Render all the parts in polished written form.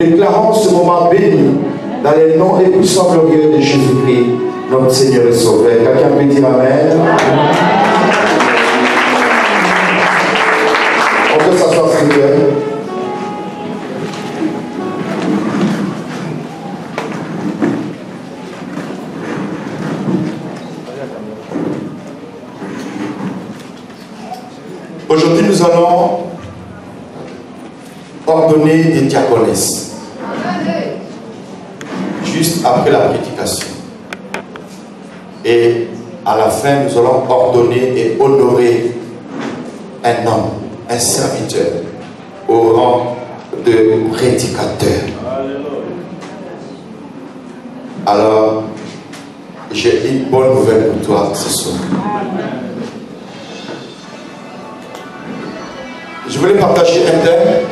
Déclarons ce moment béni dans les noms et puissants glorieux de Jésus-Christ, notre Seigneur et Sauveur. Quelqu'un peut dire Amen. On peut s'asseoir s'il vous plaît. Aujourd'hui, nous allons ordonner des diaconesses. Juste après la prédication. Et à la fin, nous allons ordonner et honorer un homme, un serviteur, au rang de prédicateur. Alors, j'ai une bonne nouvelle pour toi ce soir. Je voulais partager un thème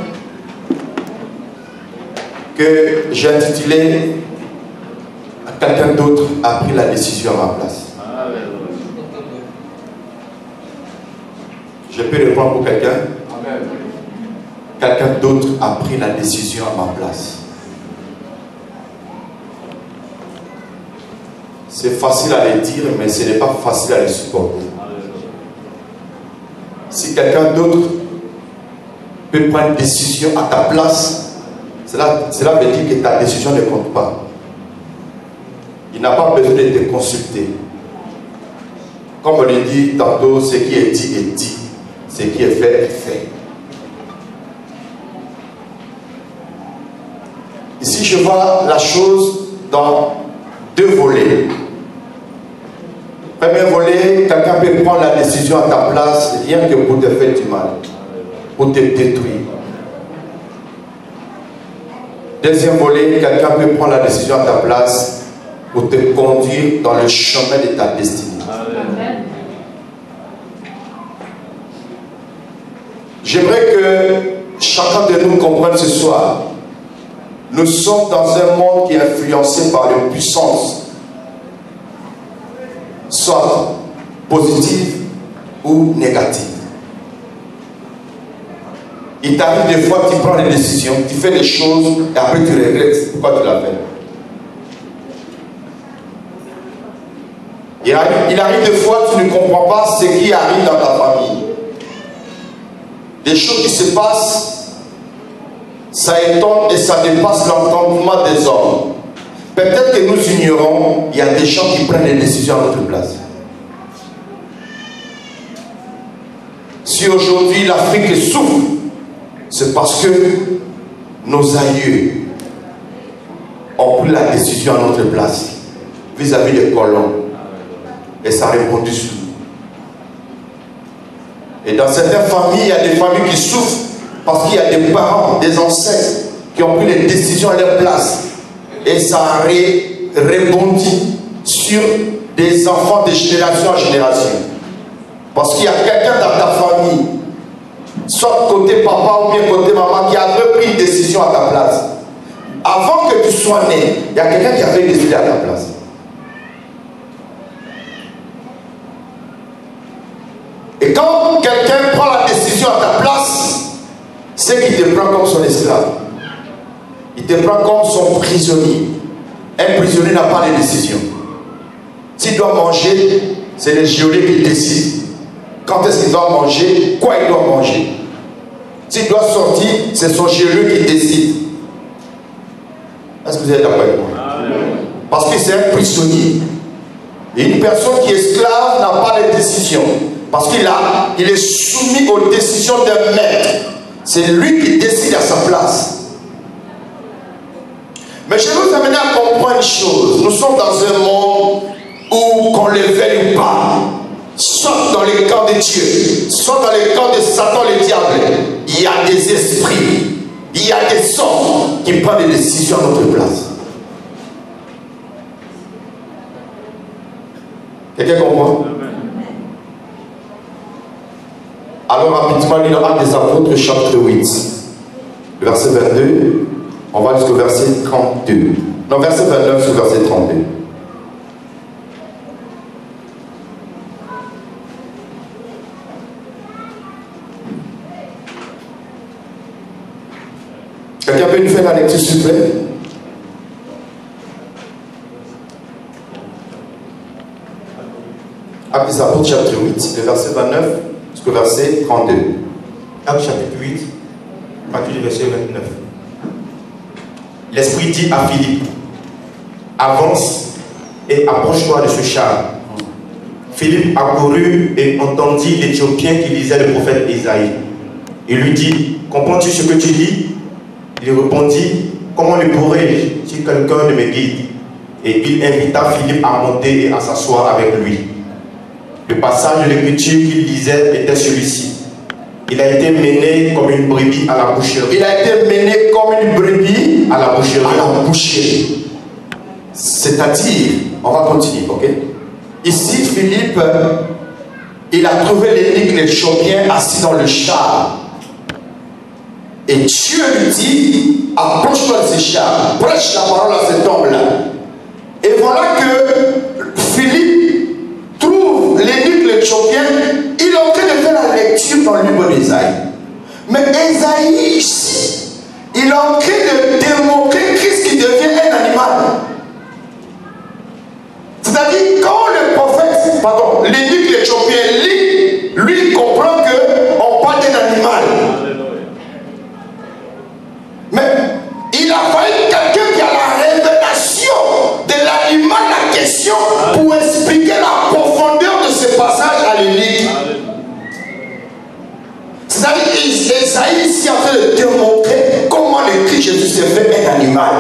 que j'ai intitulé « Quelqu'un d'autre a pris la décision à ma place ». Je peux répondre pour quelqu'un? Quelqu'un d'autre a pris la décision à ma place. C'est facile à le dire, mais ce n'est pas facile à le supporter. Si quelqu'un d'autre peut prendre une décision à ta place, cela veut dire que ta décision ne compte pas. Il n'a pas besoin de te consulter. Comme on le dit tantôt, ce qui est dit est dit. Ce qui est fait est fait. Ici, je vois la chose dans deux volets. Premier volet, quelqu'un peut prendre la décision à ta place, rien que pour te faire du mal, pour te détruire. Deuxième volet, quelqu'un peut prendre la décision à ta place pour te conduire dans le chemin de ta destinée. Amen. J'aimerais que chacun de nous comprenne ce soir. Nous sommes dans un monde qui est influencé par les puissances, soit positives ou négatives. Il t'arrive des fois, tu prends des décisions, tu fais des choses et après tu regrettes pourquoi tu l'as fait. Il arrive des fois, tu ne comprends pas ce qui arrive dans ta famille. Des choses qui se passent, ça étonne et ça dépasse l'entendement des hommes. Peut-être que nous ignorons, il y a des gens qui prennent des décisions à notre place. Si aujourd'hui l'Afrique souffre, c'est parce que nos aïeux ont pris la décision à notre place vis-à-vis des colons. Et ça a répondu sur nous. Et dans certaines familles, il y a des familles qui souffrent parce qu'il y a des parents, des ancêtres qui ont pris les décisions à leur place. Et ça a rebondi sur des enfants de génération en génération. Parce qu'il y a quelqu'un dans ta famille, soit côté papa ou bien côté maman, qui avait pris une décision à ta place. Avant que tu sois né, il y a quelqu'un qui avait décidé à ta place. Et quand quelqu'un prend la décision à ta place, c'est qu'il te prend comme son esclave. Il te prend comme son prisonnier. Un prisonnier n'a pas de décision. S'il doit manger, c'est le geôlier qui décide. Quand est-ce qu'il doit manger, quoi il doit manger. S'il doit sortir, c'est son geôlier qui décide. Est-ce que vous êtes d'accord avec moi? Parce que c'est un prisonnier. Et une personne qui est esclave n'a pas de décision. Parce qu'il est soumis aux décisions d'un maître. C'est lui qui décide à sa place. Mais je vais vous amener à comprendre une chose. Nous sommes dans un monde où, qu'on le veuille ou pas, soit dans le camp de Dieu, soit dans le camp de Satan le diable, il y des esprits. Il y a des hommes qui prennent des décisions à notre place. Quelqu'un comprend? Alors rapidement, il y aura des apôtres chapitre 8. Le verset 22, on va jusqu'au verset 32. Non, verset 29 jusqu'au verset 32. Quelqu'un peut nous faire la lecture, s'il vous plaît? Actes des apôtres, chapitre 8, le verset 29 jusqu'au verset 32. Actes chapitre 8, à partir du verset 29. L'Esprit dit à Philippe, avance et approche-toi de ce char. Philippe accourut et entendit l'Éthiopien qui lisait le prophète Isaïe. Il lui dit, comprends-tu ce que tu lis? Il répondit, comment le pourrais-je si quelqu'un ne me guide? Et il invita Philippe à monter et à s'asseoir avec lui. Le passage de l'écriture qu'il lisait était celui-ci. Il a été mené comme une brebis à la boucherie. Il a été mené comme une brebis à la boucherie. À la boucherie. C'est-à-dire, on va continuer, ok? Ici, Philippe, il a trouvé l'énigme éthiopien assis dans le char. Et Dieu lui dit, approche-toi de ce char, prêche la parole à cet homme-là. Et voilà que Philippe trouve l'énigme éthiopien, il est en train de faire la lecture dans le livre d'Ésaïe. Mais Ésaïe ici, il est en train de démontrer Christ qui devient un animal. C'est-à-dire, quand le prophète, pardon, l'énigme éthiopien lit, lui comprend qu'on parle d'un animal. Mais il a fallu quelqu'un qui a la révélation de l'animal en question pour expliquer la profondeur de ce passage à l'énigme. C'est-à-dire qu'Ésaïe ici est en train de démontrer comment le Christ Jésus s'est fait un animal.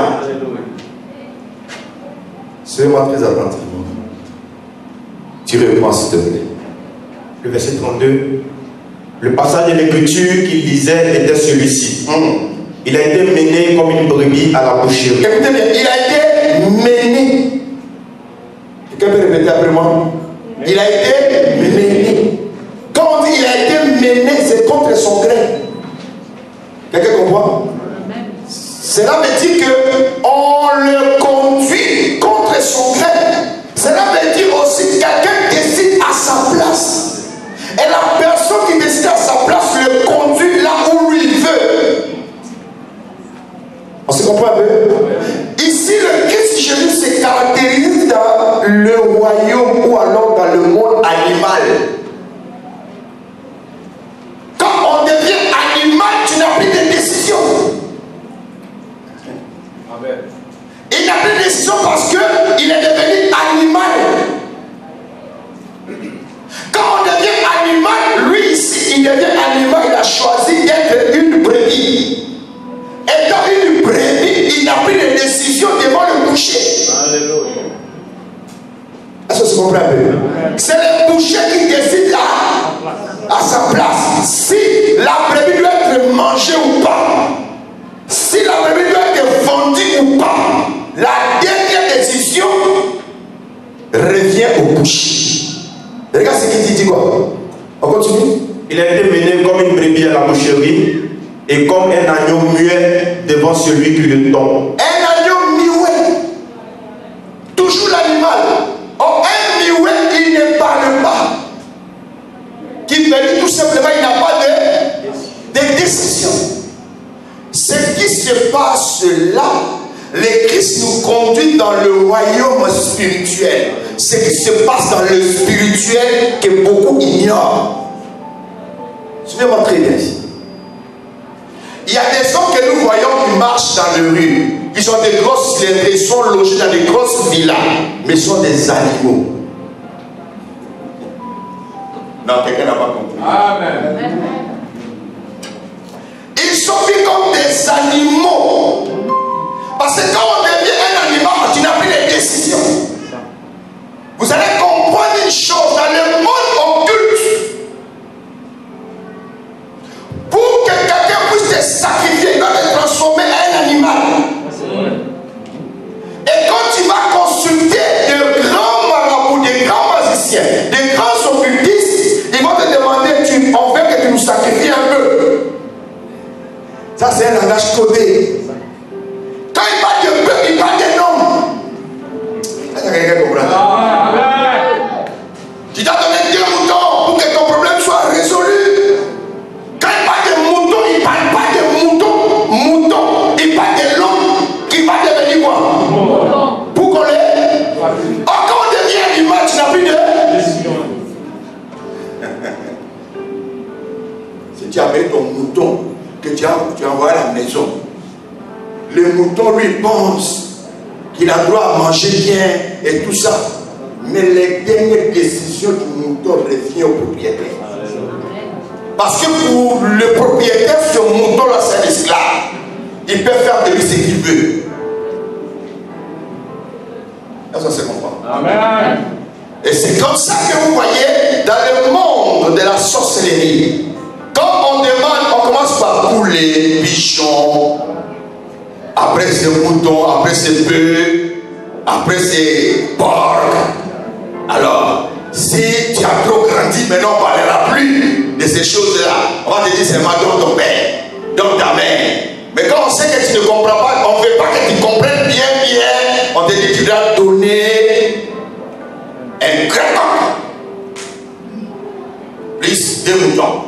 Soyez-moi très attentif. Tu reprends s'il te plaît. Le verset 32. Le passage de l'écriture qu'il lisait était celui-ci. Il a été mené comme une brebis à la boucherie. Écoutez bien, il a été mené. Quelqu'un peut répéter après moi? Il a été mené. Quand on dit il a été mené, c'est contre son gré. Quelqu'un comprend? Cela veut dire qu'on le conduit contre son gré. Cela veut dire aussi que quelqu'un décide à sa place. Et la personne qui décide à sa place le conduit là où lui veut. On se comprend un peu? Ici, le Christ Jésus se caractérise dans le royaume ou alors dans le monde animal. Quand on devient animal, tu n'as plus de décision. Amen. Il n'a plus de décision parce qu'il est devenu animal. Quand on devient animal, lui ici, il devient animal, il a choisi d'être une brebis. Et dans une brebis, il n'a plus de décision devant le boucher. Alléluia. Est-ce que vous comprenez un peu? C'est le boucher qui décide à sa place. Si la brebis doit être mangée ou pas. Si la brebis doit être vendue ou pas. La dernière décision revient au boucher. Regarde ce qu'il dit quoi? On continue. Il a été mené comme une brebis à la boucherie et comme un agneau muet devant celui qui le tombe. Un agneau muet. Toujours l'animal. Oh, un muet, il ne parle pas. Qui veut dire tout simplement il n'a pas de décision. Ce qui se passe là, le Christ nous conduit dans le royaume spirituel. Ce qui se passe dans le spirituel que beaucoup ignorent. Suivez-moi très bien ici. Il y a des gens que nous voyons qui marchent dans les rues. Ils ont des grosses villas, ils sont logés dans des grosses villas, mais ils sont des animaux. Non, quelqu'un n'a pas compris. Amen. Ils sont vus comme des animaux. Parce que quand on devient un animal, tu n'as plus de décision. Vous allez comprendre une chose dans le monde occulte. Pour que quelqu'un puisse te Ça, c'est un langage codé. Quand il parle de peuple, il parle des noms. Est-ce que quelqu'un comprend? Tu dois donner 2 moutons pour que ton problème soit résolu. Quand il parle de moutons, il ne parle pas de moutons. Il parle de l'homme qui va devenir quoi? Pour qu'on l'ait. Or, quand on devient animal, tu n'as plus de décision. Si tu avais ton mouton que tu as envoyé à la maison, le mouton lui pense qu'il a droit à manger bien et tout ça. Mais les dernières décisions du mouton reviennent au propriétaire. Parce que pour le propriétaire, ce mouton-là, c'est un esclave. Il peut faire de lui ce qu'il veut. Ça se comprend. Amen. Et c'est comme ça que vous voyez dans le monde de la sorcellerie. Quand on demande, on commence par poulet, pigeon, après c'est mouton, après c'est bœuf, après c'est porc. Alors, si tu as trop grandi, maintenant on ne parlera plus de ces choses-là. On va te dire c'est madame ton père, donc ta mère. Mais quand on sait que tu ne comprends pas, on ne veut pas que tu comprennes bien, on te dit tu dois donner un grand plus 2 moutons.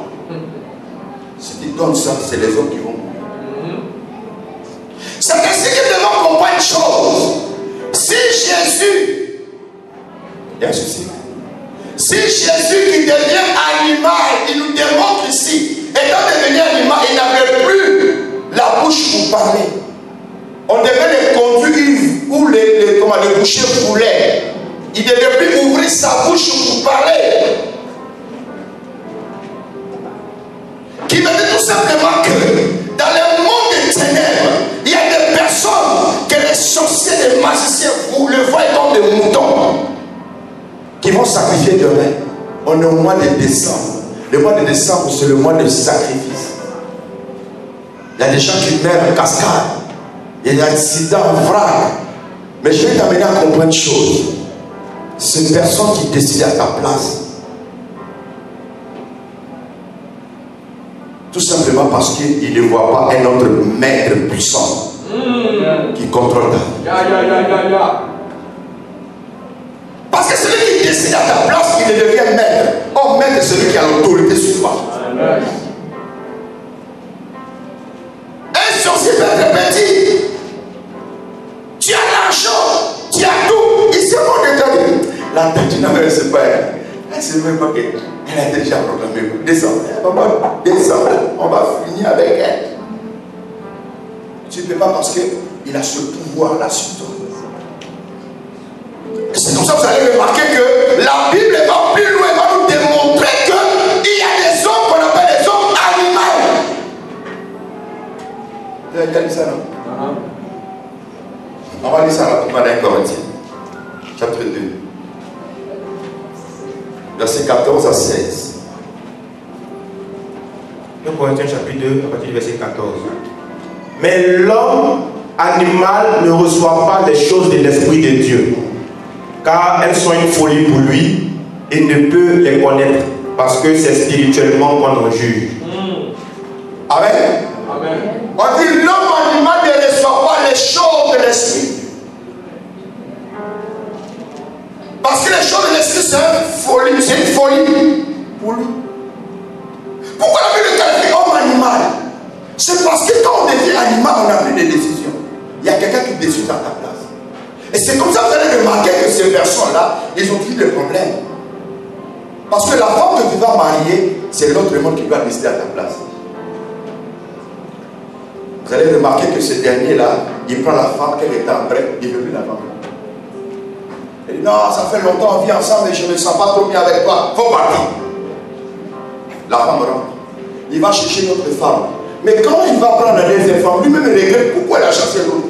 Si tu donnes ça, c'est les autres qui vont mourir. C'est ainsi que nous devons comprendre une chose. Si Jésus, il y a un souci. Si Jésus qui devient animal, il nous démontre ici, étant devenu animal, il n'avait plus la bouche pour parler. On devait le conduire où le boucher voulait. Il ne devait plus ouvrir sa bouche pour parler. Qui veut dire tout simplement que dans le monde des ténèbres, il y a des personnes que les sorciers, les magiciens, vous le voyez comme des moutons, qui vont sacrifier demain. On est au mois de décembre. Le mois de décembre, c'est le mois de sacrifice. Il y a des gens qui meurent en cascade. Il y a des accidents en vrac. Mais je vais t'amener à comprendre une chose. C'est personne qui décide à ta place. Tout simplement parce qu'il ne voit pas un autre maître puissant qui contrôle ta vie. Parce que celui qui décide à ta place, il devient maître. Or, maître, c'est celui qui a l'autorité sur toi. Un sorcier peut être petit. Tu as l'argent, tu as tout. Il se moque de toi. La tête, tu n'avais pas. Elle se met pas qu'elle a déjà proclamé. Descends, descends, on va finir avec elle. Tu ne peux pas parce qu'il a ce pouvoir-là sur toi. C'est comme ça que vous allez remarquer que la Bible va plus loin, va nous démontrer qu'il y a des hommes qu'on appelle des hommes animaux. Vous avez déjà dit ça, non? On va lire ça rapidement dans 1 Corinthiens, chapitre 2, versets 14 à 16. 1 Corinthiens, chapitre 2, à partir du verset 14. Mais l'homme animal ne reçoit pas les choses de l'Esprit de Dieu, car elles sont une folie pour lui et ne peut les connaître, parce que c'est spirituellement qu'on en juge. Amen. Amen. On dit l'homme animal ne reçoit pas les choses de l'esprit. Parce que les choses de l'esprit, c'est une folie pour lui. Pourquoi la Bible qualifie homme animal? C'est parce que quand on devient animal, on n'a plus de décision. Il y a quelqu'un qui décide à ta place. Et c'est comme ça que vous allez remarquer que ces personnes-là, ils ont plus de problèmes. Parce que la femme que tu vas marier, c'est l'autre monde qui doit décider à ta place. Vous allez remarquer que ce dernier-là, il prend la femme, quelques temps après, il ne veut plus la femme. Il dit non, ça fait longtemps qu'on vit ensemble et je ne me sens pas trop bien avec toi. Il faut partir. La femme rentre. Il va chercher une autre femme. Mais quand il va prendre la deuxième femme, lui-même il regrette pourquoi il a chassé l'autre.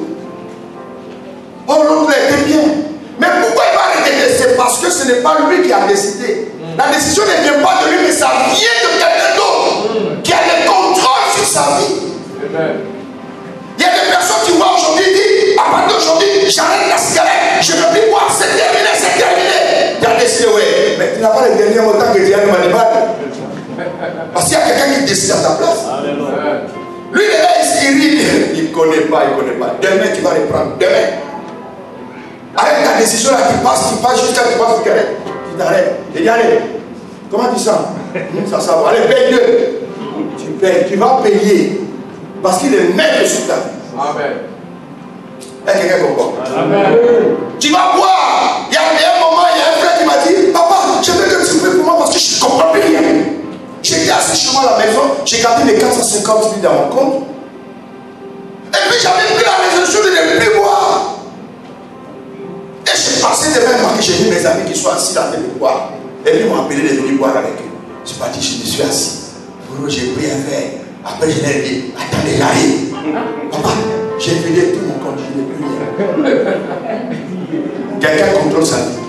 Oh, l'autre était bien. Mais pourquoi il va regretter? C'est parce que ce n'est pas lui qui a décidé. La décision ne vient pas de lui, mais ça vient de quelqu'un d'autre qui a le contrôle sur sa vie. Il y a des personnes qui voient aujourd'hui, disent à partir d'aujourd'hui, j'arrête la cigarette, je ne veux plus boire, c'est terminé, c'est terminé. Tu as décidé, oui, mais tu n'as pas le dernier mot tant que tu es un animal. Parce qu'il y a quelqu'un qui décide à ta place. Lui, il est là ici, Cyril, il ne connaît pas, il ne connaît pas. Demain, tu vas reprendre. Demain. Avec ta décision là, tu passes jusqu'à tu passes, tu t'arrêtes. Tu t'arrêtes. Il dit, allez, comment tu sens? Ça va. Allez, paye deux. Tu payes, tu vas payer. Parce qu'il est maître sur ta vie. Amen. Est-ce que quelqu'un comprend? Amen. Tu vas voir. Il y a un moment, il y a un frère qui m'a dit, papa, je veux que tu pries pour moi parce que je ne comprends plus rien. J'étais assis chez moi à la maison, j'ai gardé mes 450 000 dans mon compte. Et puis j'avais pris la résolution de ne plus boire. Et j'ai passé demain, j'ai vu mes amis qui sont assis dans le boire. Et puis ils m'ont appelé de venir boire avec eux. Je suis parti, je me suis assis. J'ai pris un verre. Après je l'ai dit, attendez, j'arrive. Papa, j'ai vidé tout mon compte, je n'ai plus rien. Quelqu'un contrôle sa vie.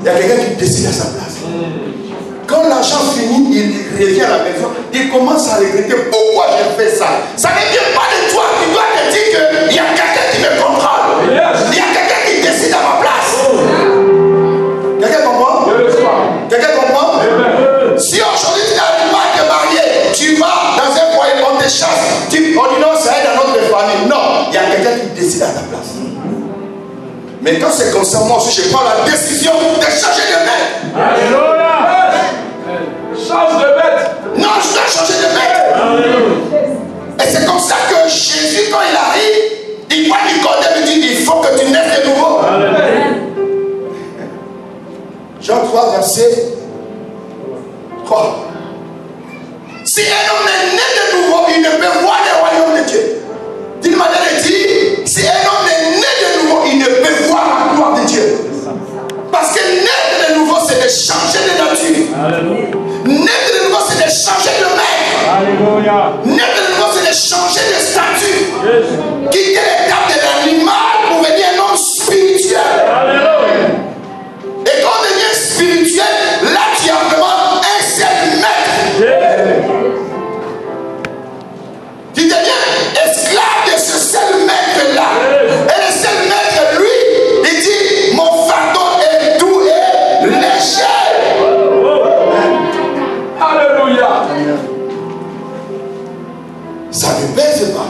Il y a quelqu'un qui décide à sa place. Quand l'argent finit, il revient à la maison, il commence à regretter pourquoi j'ai fait ça. Ça ne vient pas de toi, tu dois te dire qu'il y a quelqu'un qui me contrôle. Il y a quelqu'un qui décide à ma place. Quelqu'un comprend? Quelqu'un comprend? Si aujourd'hui tu n'arrives pas à te marier, tu vas dans un foyer, on te chasse. On dit non, ça aide dans notre famille. Non, il y a quelqu'un qui décide à ta place. Mais quand c'est comme ça, moi aussi je prends la décision de changer de maître. Alléluia. Change de maître. Non, je dois changer de maître. Et c'est comme ça que Jésus, quand il arrive, il voit Nicodème et dit, il faut que tu naisses de nouveau. Jean 3, verset 3. Si un homme est né de nouveau, il ne peut voir le royaume de Dieu. D'une manière de dire, si un homme est né de nouveau, il ne peut voir la gloire de Dieu. Parce que naître de nouveau, c'est de changer de nature. Alléluia. Naître de nouveau, c'est de changer de maître. Alléluia. Naître de nouveau, c'est de changer de statut. Quitter l'étape de l'animal pour venir un homme spirituel. Alléluia. Et quand on devient spirituel, là tu as vraiment un seul maître. Tu deviens esclave de ce seul maître-là. Et le seul maître, lui, il dit, mon fardeau est doux et léger. Alléluia. Ça ne pèse pas.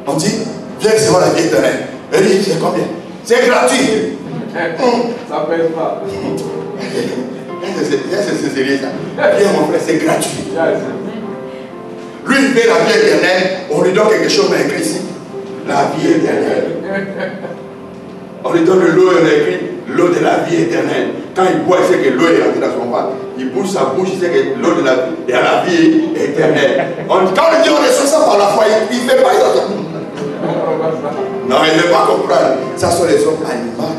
On dit, viens recevoir la vie éternelle. Elle dit, c'est combien? C'est gratuit. Ça pèse pas. C'est sérieux ça. Viens mon frère, c'est gratuit. Yes. Lui, il fait la vie éternelle, on lui donne quelque chose, mais écrit ici. La vie éternelle. On lui donne de l'eau, on a écrit l'eau de la vie éternelle. Quand il boit, il sait que l'eau est rentrée dans son ventre. Il bouge sa bouche, il sait que l'eau de la vie est à la vie éternelle. Quand on lui dit on reçoit ça par la foi, il fait pas ça. Non, il ne veut pas comprendre. Ça sont les hommes animaux.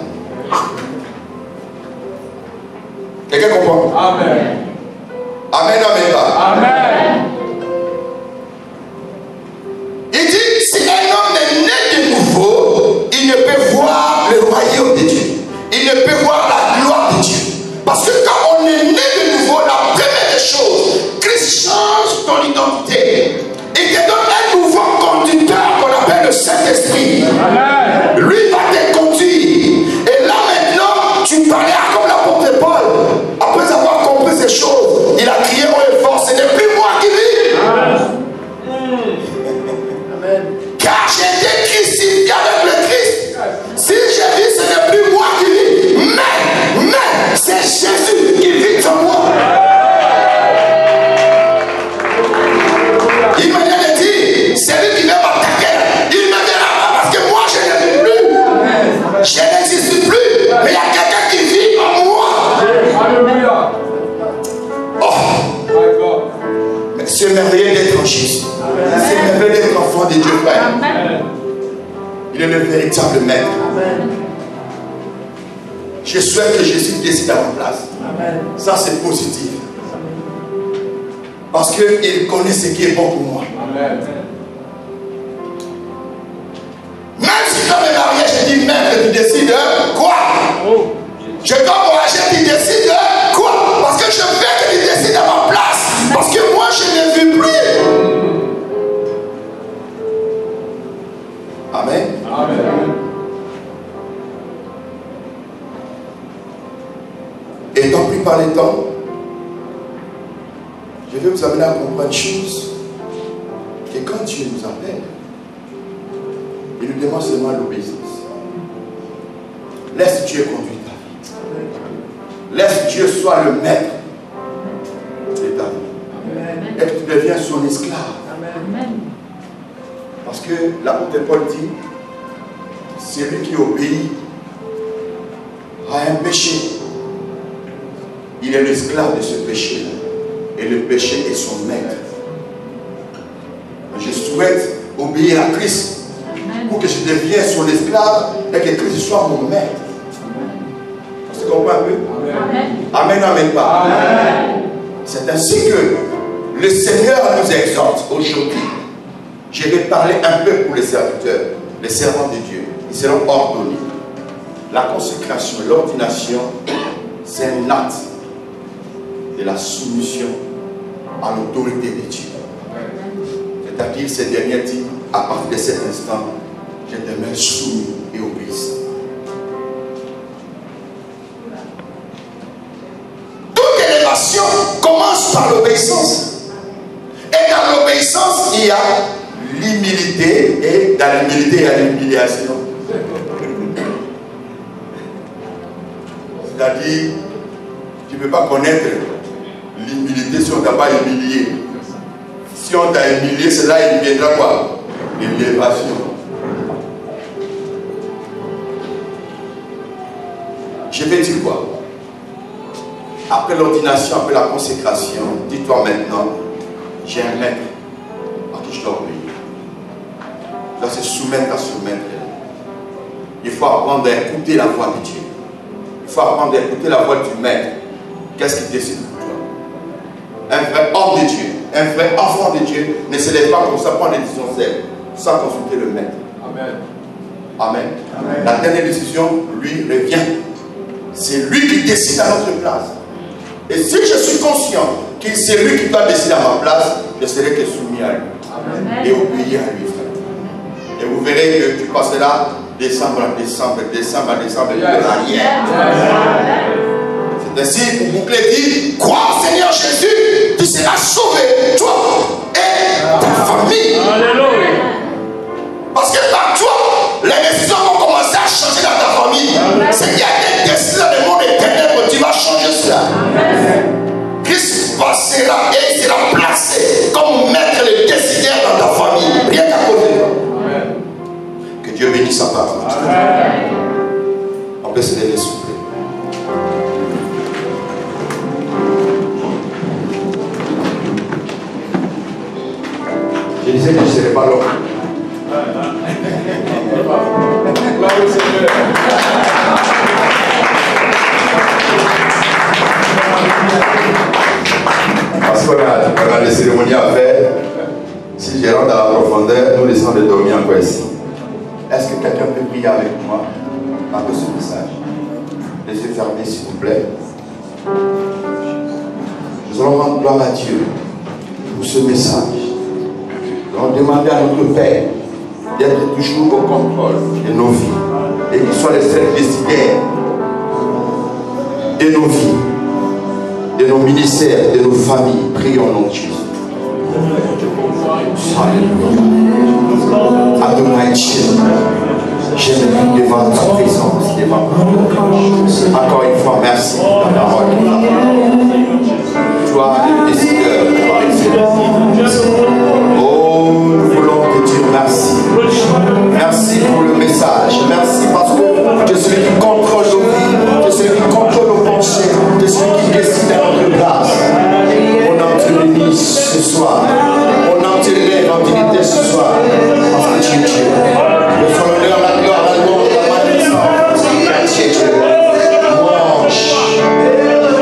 Quelqu'un comprend? Amen. Amen, amen, pas. Amen. Il dit, si un homme est né de nouveau, il ne peut voir le royaume de Dieu. Il ne peut voir la gloire de Dieu. Parce que quand on est né de nouveau, la première des choses, Christ change ton identité. Il te donne un nouveau conducteur qu'on appelle le Saint-Esprit. Lui va te conduire. Et là maintenant, tu parlais comme l'apôtre Paul. Après avoir compris ces choses, il a crié haut et fort, ce n'est plus moi qui vis. Car j'ai été crucifié avec le Christ. Si je vis, ce n'est plus moi qui vis. Mais c'est Jésus qui vit en moi. Il m'a dit, c'est lui qui va m'attaquer. Il me dira parce que moi je ne vis plus. Je n'existe plus. Mais il y a quelqu'un qui vit en moi. Alléluia. Oh. Mais c'est merveilleux d'être en Jésus. C'est merveilleux d'être enfant de Dieu, frère. Il est le véritable maître. Je souhaite que Jésus décide à ma place. Ça, c'est positif. Parce qu'il connaît ce qui est bon pour moi. Amen. Même si dans mes mariages, je dis même que tu décides quoi? Je dois m'engager, tu décides quoi? Parce que je veux que tu décides à ma place. Parce que moi, je ne vis plus. Amen. Amen. Étant pris par les temps, je vais vous amener à comprendre une chose. quand Dieu nous appelle, il nous demande seulement l'obéissance. Laisse Dieu conduire ta vie. Laisse Dieu soit le maître de ta vie. Et que tu deviens son esclave. Amen. Parce que l'apôtre Paul dit, celui qui obéit à un péché, il est l'esclave de ce péché-là. Et le péché est son maître. Je souhaite obéir à Christ pour que je devienne son esclave et que Christ soit mon maître. Tu comprends un peu? Amen, amen, pas. Amen. C'est ainsi que le Seigneur nous exhorte aujourd'hui. Je vais parler un peu pour les serviteurs, les servants de Dieu. Ils seront ordonnés. La consécration, l'ordination, c'est un acte de la soumission à l'autorité de Dieu. C'est-à-dire, ces derniers disent, à partir de cet instant, je demeure soumis et obéissant. Toute élévation commence par l'obéissance. Et dans l'obéissance, il y a l'humilité, et dans l'humilité, il y a l'humiliation. C'est-à-dire, tu ne peux pas connaître l'humilité si on ne t'a pas humilié. Si on t'a humilié, c'est là il viendra quoi? L'élévation. Je vais dire quoi? Après l'ordination, après la consécration, dis-toi maintenant, j'ai un maître à qui je dois obéir. Je dois se soumettre à ce maître. Il faut apprendre à écouter la voix de Dieu. Il faut apprendre à écouter la voix du maître. Qu'est-ce qu'il décide pour toi? Un vrai homme de Dieu, un vrai enfant de Dieu ne se lève pas comme ça, prendre des décisions seules, sans consulter le maître. Amen. Amen. Amen. La dernière décision lui revient. C'est lui qui décide à notre place. Et si je suis conscient que c'est lui qui doit décider à ma place, je serai que soumis à lui. Amen. Et obéir à lui. Et vous verrez que tu passeras décembre à décembre, décembre à décembre, et rien. C'est ainsi pour boucler dit, crois au Seigneur Jésus, tu seras sauvé, toi et ta famille. Alléluia. Parce que par toi, les décisions vont commencer à changer dans ta famille. C'est qu'il y a des décisions dans le monde éternel que tu vas changer cela. Christ passera et il sera placé comme maître et décideur dans ta famille. Rien qu'à côté de toi. Que Dieu bénisse sa parole. On peut se lever s'il vous plaît. Je disais que je ne serais pas l'homme. Parce qu'on a des cérémonies à faire. Si je rentre dans la profondeur, nous laissons de dormir encore ici. Est-ce que quelqu'un peut prier avec moi dans ce message? Les yeux fermés, s'il vous plaît. Nous allons rendre gloire à Dieu pour ce message. Nous allons demander à notre Père d'être toujours au contrôle de nos vies et qu'il soit le seul décideur de nos vies, de nos ministères, de nos familles. Prions au nom de Jésus. Adonai Dieu, je me dis devant ta présence, devant ta encore une fois, merci pour ta parole. Toi, le décideur, oh, nous voulons te dire merci. Merci pour le message. Merci parce que tu es celui qui contrôle nos vies, tu es celui qui contrôle nos pensées, tu es celui qui décide à notre place. On a te béni ce soir. On a te lève en dignité ce soir. Parce que tu es Dieu. Le son l'honneur, la gloire, la louange, la magnificence. Tu es Dieu. Louange,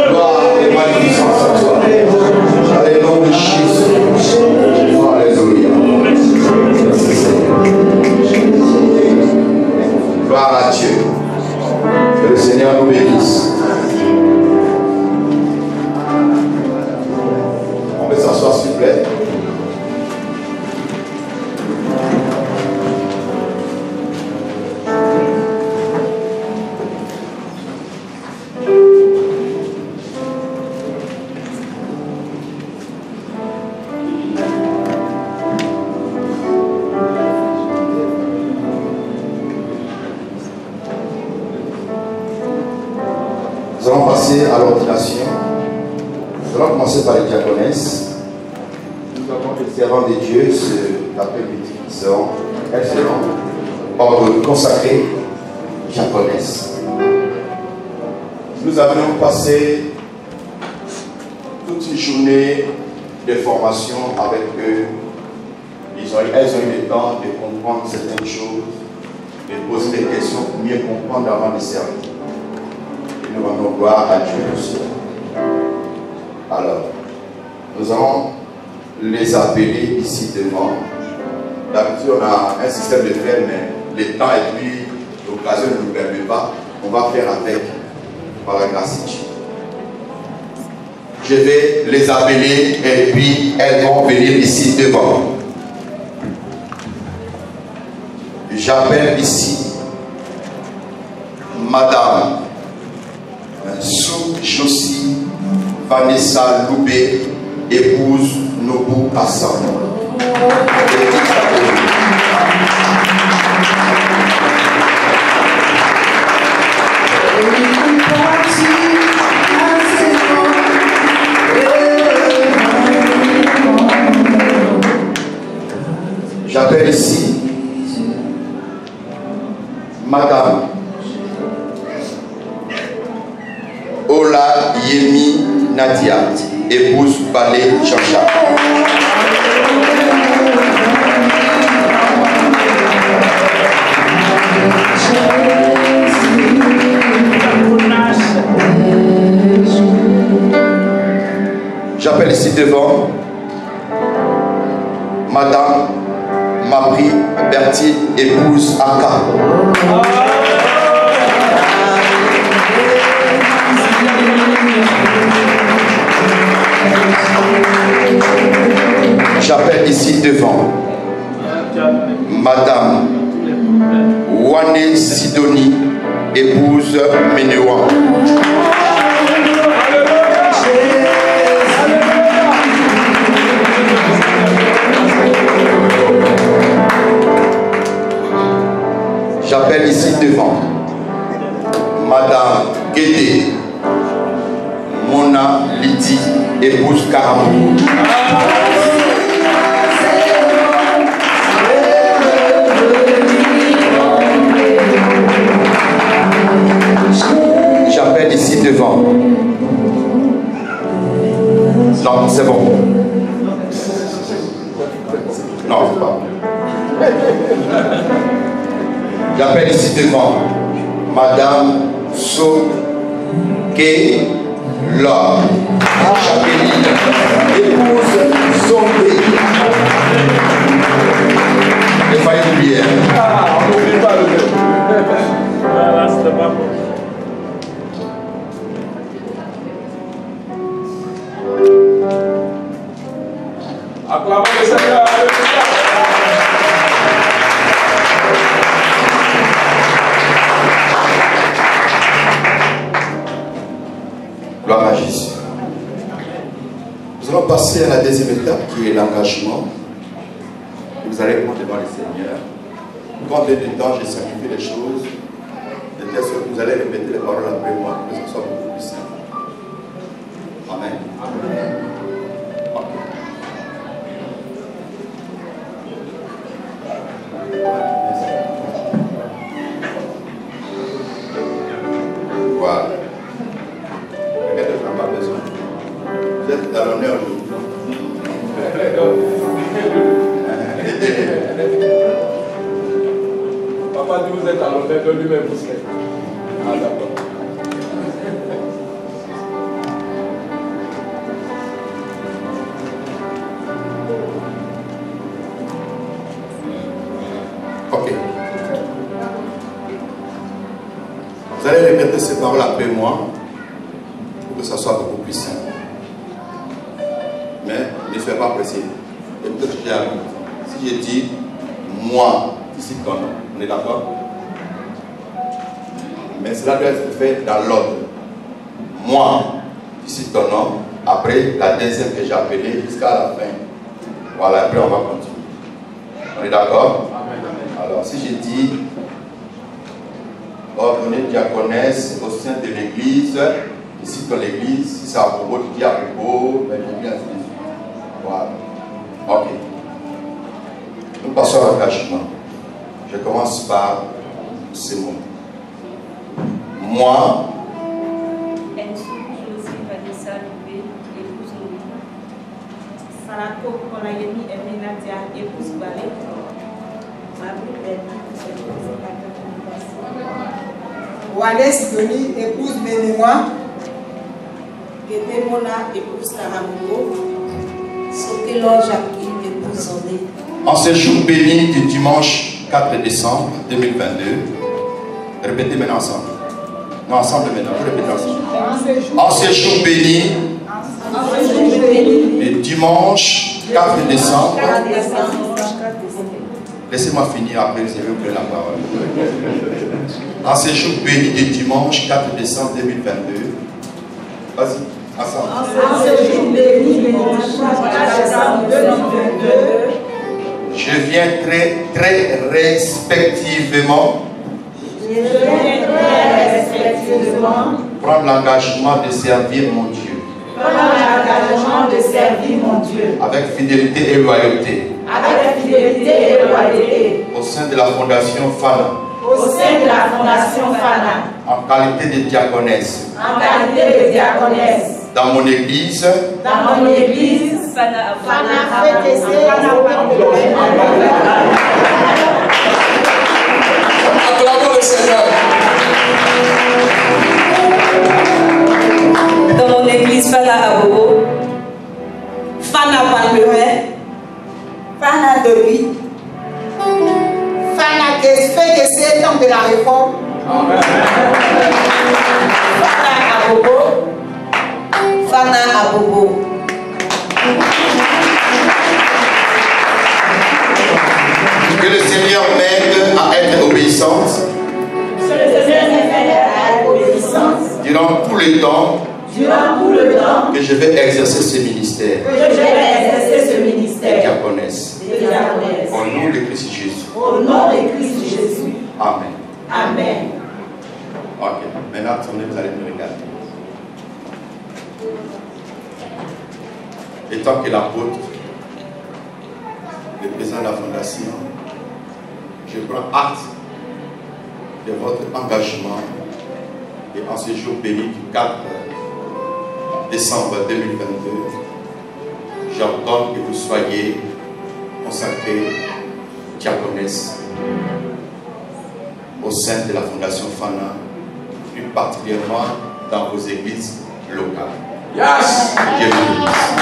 gloire et magnificence à toi. Alléluia, Jésus. Alléluia. Gloire à Dieu. Que le Seigneur nous bénisse. On peut s'asseoir s'il vous plaît. passer à l'ordination. Nous allons commencer par les diaconesses. Nous avons les servants de Dieu cet après-midi. Elles seront consacrées diaconesses. Nous avions passé toute une journée de formation avec eux. Elles ont eu le temps de comprendre certaines choses, de poser des questions pour mieux comprendre avant de servir. Et nous rendons gloire à Dieu pour cela. Alors, nous allons les appeler ici devant. D'habitude, on a un système de faire, mais le temps et puis l'occasion ne nous permet pas. On va faire avec, par la grâce de Dieu. Je vais les appeler et puis elles vont venir ici devant. J'appelle ici Madame Sou Josie Vanessa Loubé, épouse Nobu Hassan. J'appelle ici Madame Ola Yemi Nadia, épouse Balé Chacha. J'appelle ici devant Madame Mabri Berti, épouse Aka. J'appelle ici devant Madame Wane Sidoni, épouse Menewa. J'appelle ici devant Madame Guédé Mona Lydie, épouse Karamou. J'appelle ici devant. Non, c'est bon. Non, c'est pas. J'appelle ici devant Madame So Ke Lord Chapeline, épouse Zondé. Les failles d'oublier. Ah, on n'oublie pas le même. Voilà, c'était pas bon. Acclamons le Seigneur. Gloire à Jésus. Nous allons passer à la deuxième étape qui est l'engagement. Vous allez prendre devant le Seigneur. Combien de temps j'ai sacrifié les choses, de telle sorte que vous allez répéter les paroles après moi, que ce soit beaucoup plus simple. Amen. Amen. Okay. Voilà. Regardez, vous n'avez pas besoin. Vous êtes dans l'honneur. Papa dit vous êtes à l'honneur que lui-même vous serez. Ah d'accord. Ok. Vous allez répéter ces paroles après moi pour que ça soit beaucoup plus simple. Mais ne soyez pas pressé. Et peut-être que j'ai arrivé. Si je dis moi, ici ton nom, on est d'accord? Mais cela doit être fait dans l'ordre. Moi, ici ton nom, après la deuxième que j'ai appelée jusqu'à la fin. Voilà, après on va continuer. On est d'accord? Alors, si je dis ordonnée diaconesse au sein de l'église Ici, dans l'église, si c'est à propos, tu dis à propos, mais je viens ainsi de suite. Voilà. Ok. Nous passons à l'engagement. Je commence par ces mots. Moi, Wallace Sidonie, épouse Ménémois. Mona, épouse Karamogo. Sokelo Jacqueline, épouse Zondé. en ce jour béni du dimanche 4 décembre 2022, répétez maintenant ensemble. Non, ensemble maintenant, vous répétez ensemble. En ce jour béni du dimanche 4 décembre, laissez-moi finir après, vous avez pris la parole. En ce jour béni du dimanche 4 décembre 2022, vas-y, ensemble. En ce jour béni du dimanche 4 décembre 2022, je viens très respectivement prendre l'engagement de servir mon Dieu. Avec fidélité et loyauté. Au sein de la Fondation Fana. En qualité de diaconesse. Dans mon église. Acclamons le Seigneur. Dans mon église, Fana Abobo, Fana Palmerin, Fana de lui, Fana qui fait que c'est le temps de la réforme. Amen. Fana Abobo, Fana Abobo. Que le Seigneur m'aide à être obéissante. Durant tout le temps que je vais exercer ce ministère. Diaconesse. Au nom de Christ Jésus. Amen. Ok. Maintenant, tournez, vous allez me regarder. Étant que l'apôtre, le président de la fondation, je prends acte de votre engagement et en ce jour béni du 4 décembre 2022, j'ordonne que vous soyez consacrés diaconesse au sein de la Fondation Fana, plus particulièrement dans vos églises locales. Yes! Dieu vous bénisse.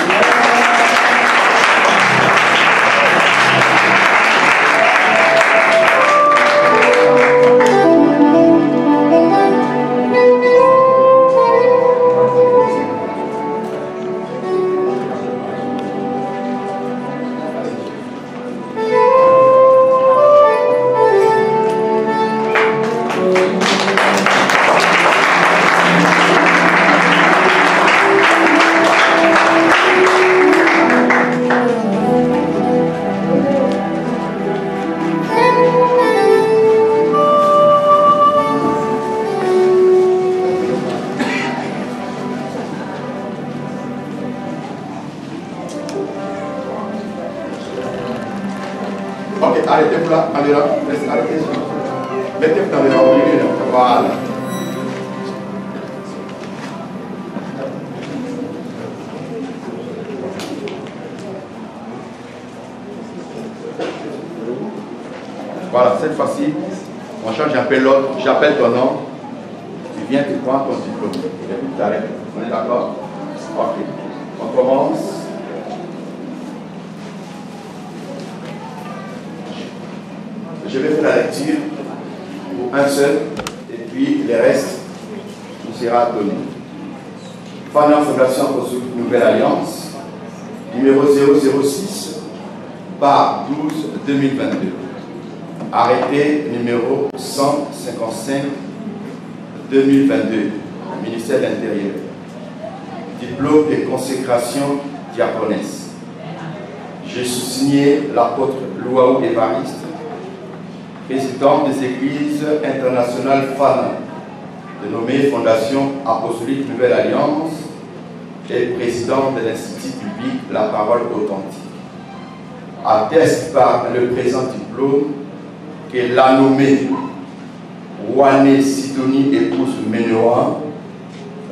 Ok, arrêtez-vous là, allez là, arrêtez-vous. Mettez-vous dans les rangs, voilà. Voilà, cette fois-ci, on change un peu l'autre, j'appelle ton nom, tu viens, tu prends ton diplôme, et puis tu t'arrêtes. On est d'accord? Ok, on commence. Je vais faire la lecture pour un seul, et puis le reste nous sera donné. Fana Fondation pour une nouvelle alliance, numéro 006, par 12-2022. Arrêté numéro 155-2022, ministère de l'Intérieur. Diplôme de consécration diaconesse. J'ai sous-signé l'apôtre Louaou Évariste, président des églises internationales Fana, dénommée Fondation Apostolique Nouvelle Alliance, et président de l'Institut public La Parole Authentique. Atteste par le présent diplôme que la nommée Wane Sidonie épouse Menoa,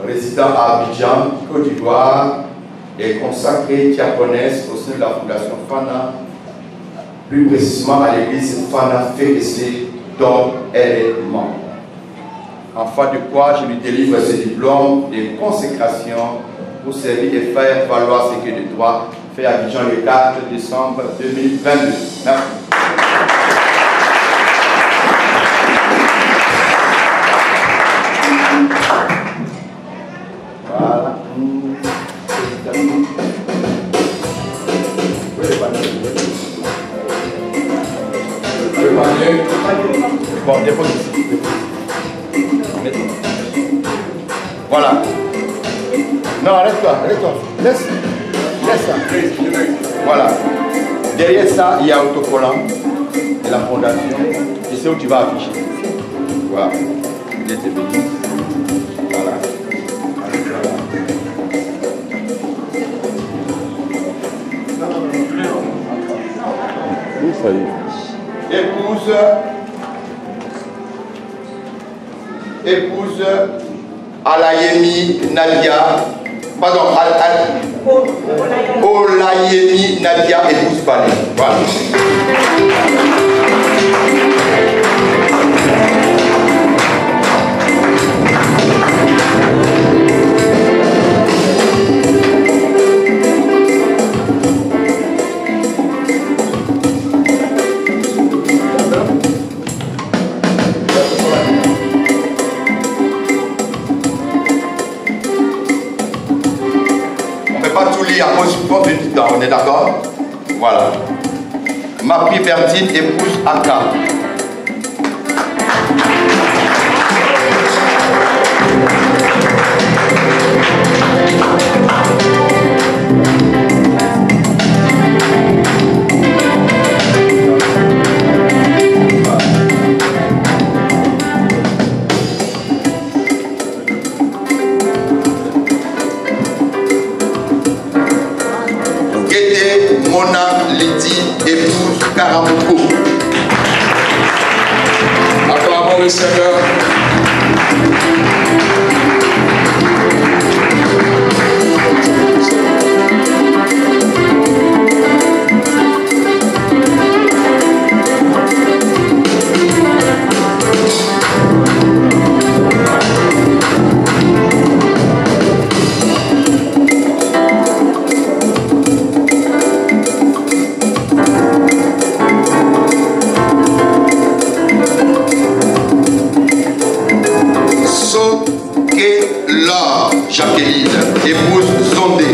résident à Abidjan, Côte d'Ivoire, est consacrée diaconesse au sein de la Fondation Fana, plus précisément à l'église Fana Fékessé, dont elle est membre. En foi de quoi je lui délivre ce diplôme de consécration pour servir et faire valoir ce que de droit fait à Abidjan le 4 décembre 2022. Merci. Voilà. Bon, dépose ici. Voilà. Non, arrête-toi, arrête-toi. Laisse ça. Voilà. Derrière ça, il y a autocollant de la fondation. Et c'est où tu vas afficher. Voilà. Dieu te bénisse. Voilà. Oui, ça y est. Épouse Alayemi Nadia, pardon, Olayemi Nadia, épouse Palais. Voilà. À cause du propre du temps, on est d'accord? Voilà. Marie Bertine épouse Aka. Mona Lydie épouse Karamoko. Acclamons le Seigneur. Jacqueline, épouse Zondé.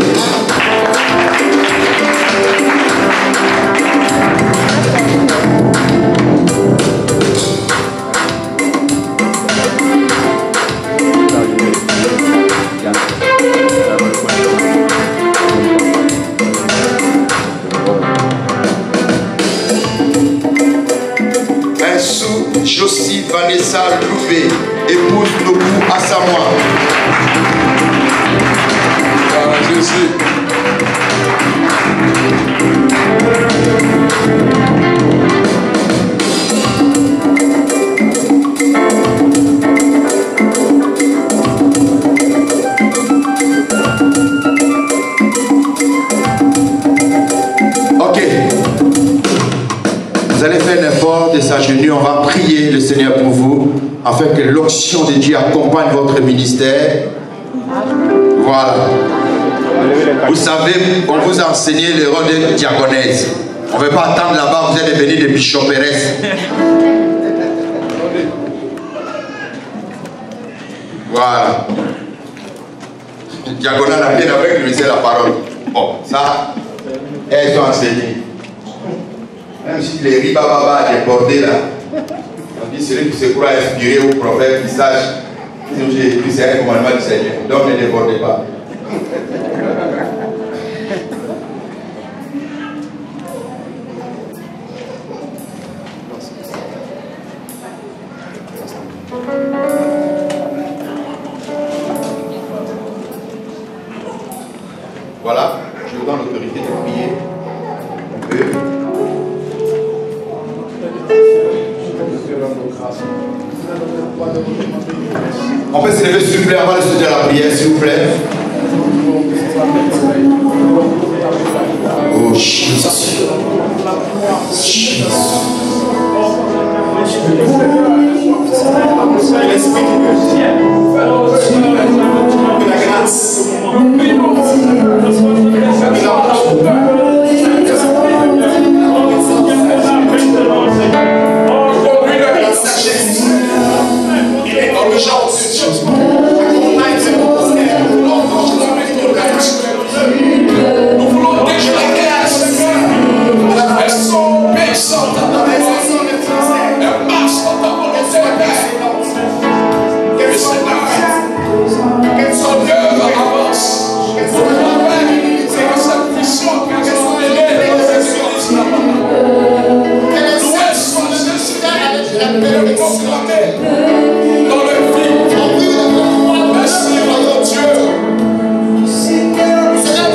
Insou Josie Vanessa Loubé, épouse Nobu Assamoah. Jésus. Ok. Vous allez faire un effort de s'agenouiller. On va prier le Seigneur pour vous, afin que l'onction de Dieu accompagne votre ministère. Voilà. Vous savez, on vous a enseigné le rôle de diaconesse. On ne veut pas attendre là-bas, vous êtes devenus des bichoperesses. Voilà. Diagonale a bien avec lui, c'est la parole. Bon, ça, elles sont enseignées. Même si les ribababa débordés là, on dit celui qui se croit inspiré au prophète qui sache, c'est un commandement du Seigneur. Donc ne débordez pas. On peut se lever s'il vous plaît avant de se dire la prière, s'il vous plaît. Oh Jesus. Nous voulons déclarer elles sont puissantes dans les elles marchent dans ta volonté, Père. Que son œuvre avance. Pour que cette mission qu'elles ont menée dans cette église là-bas. Loué soit le Seigneur de proclamer dans le vide. Merci, mon Dieu.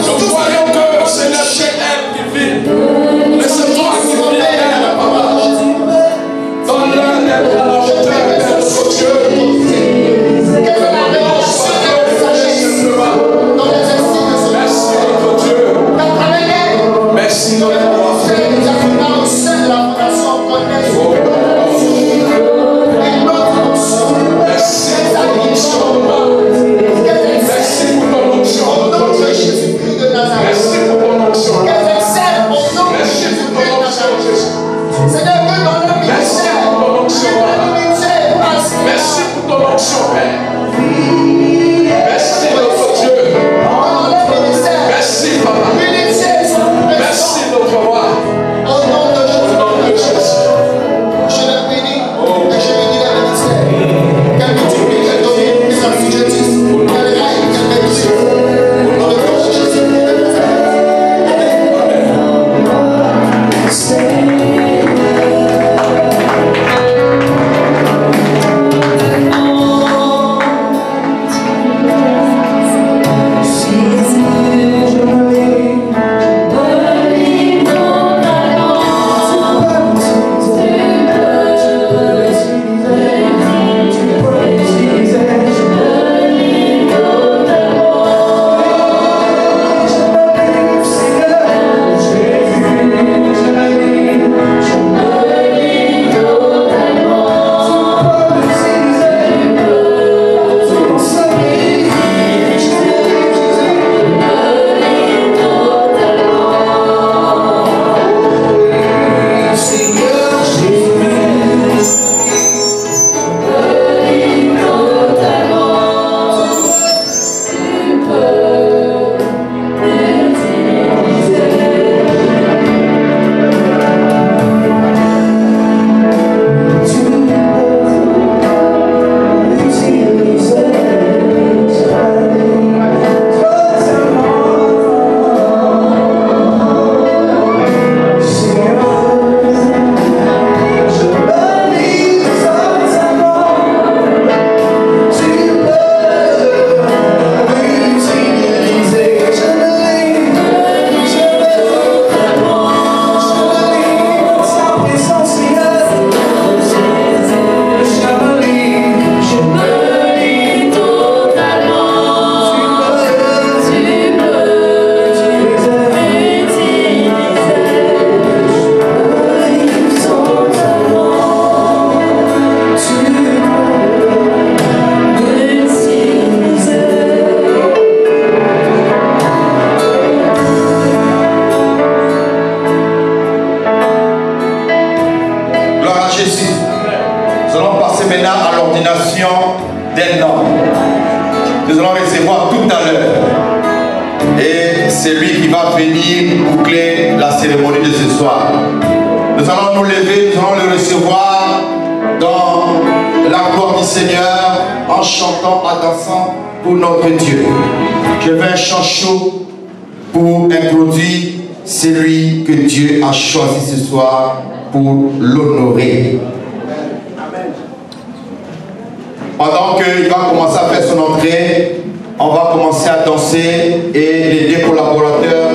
Nous voyons que c'est le Seigneur qui vit. Mais c'est toi qui vis la parole. Donne-leur d'être à la hauteur de notre Dieu. Que la réponse soit simplement. Merci notre Dieu. Merci notre Dieu. Merci pour ton onction, Père. Merci notre Dieu. Merci, Papa. Merci notre roi. Au nom de Jésus. Je le bénis et je bénis la ministère. Quel que tu pries, quel domine, quel assujettisse, quel règne, quel maîtrise. Au nom de Jésus. D'un homme. Nous allons recevoir tout à l'heure. Et c'est lui qui va venir boucler la cérémonie de ce soir. Nous allons nous lever, nous allons le recevoir dans la gloire du Seigneur, en chantant, en dansant pour notre Dieu. Je veux un chant chaud pour introduire celui que Dieu a choisi ce soir pour l'honorer. Pendant qu'il va commencer à faire son entrée, on va commencer à danser et les deux collaborateurs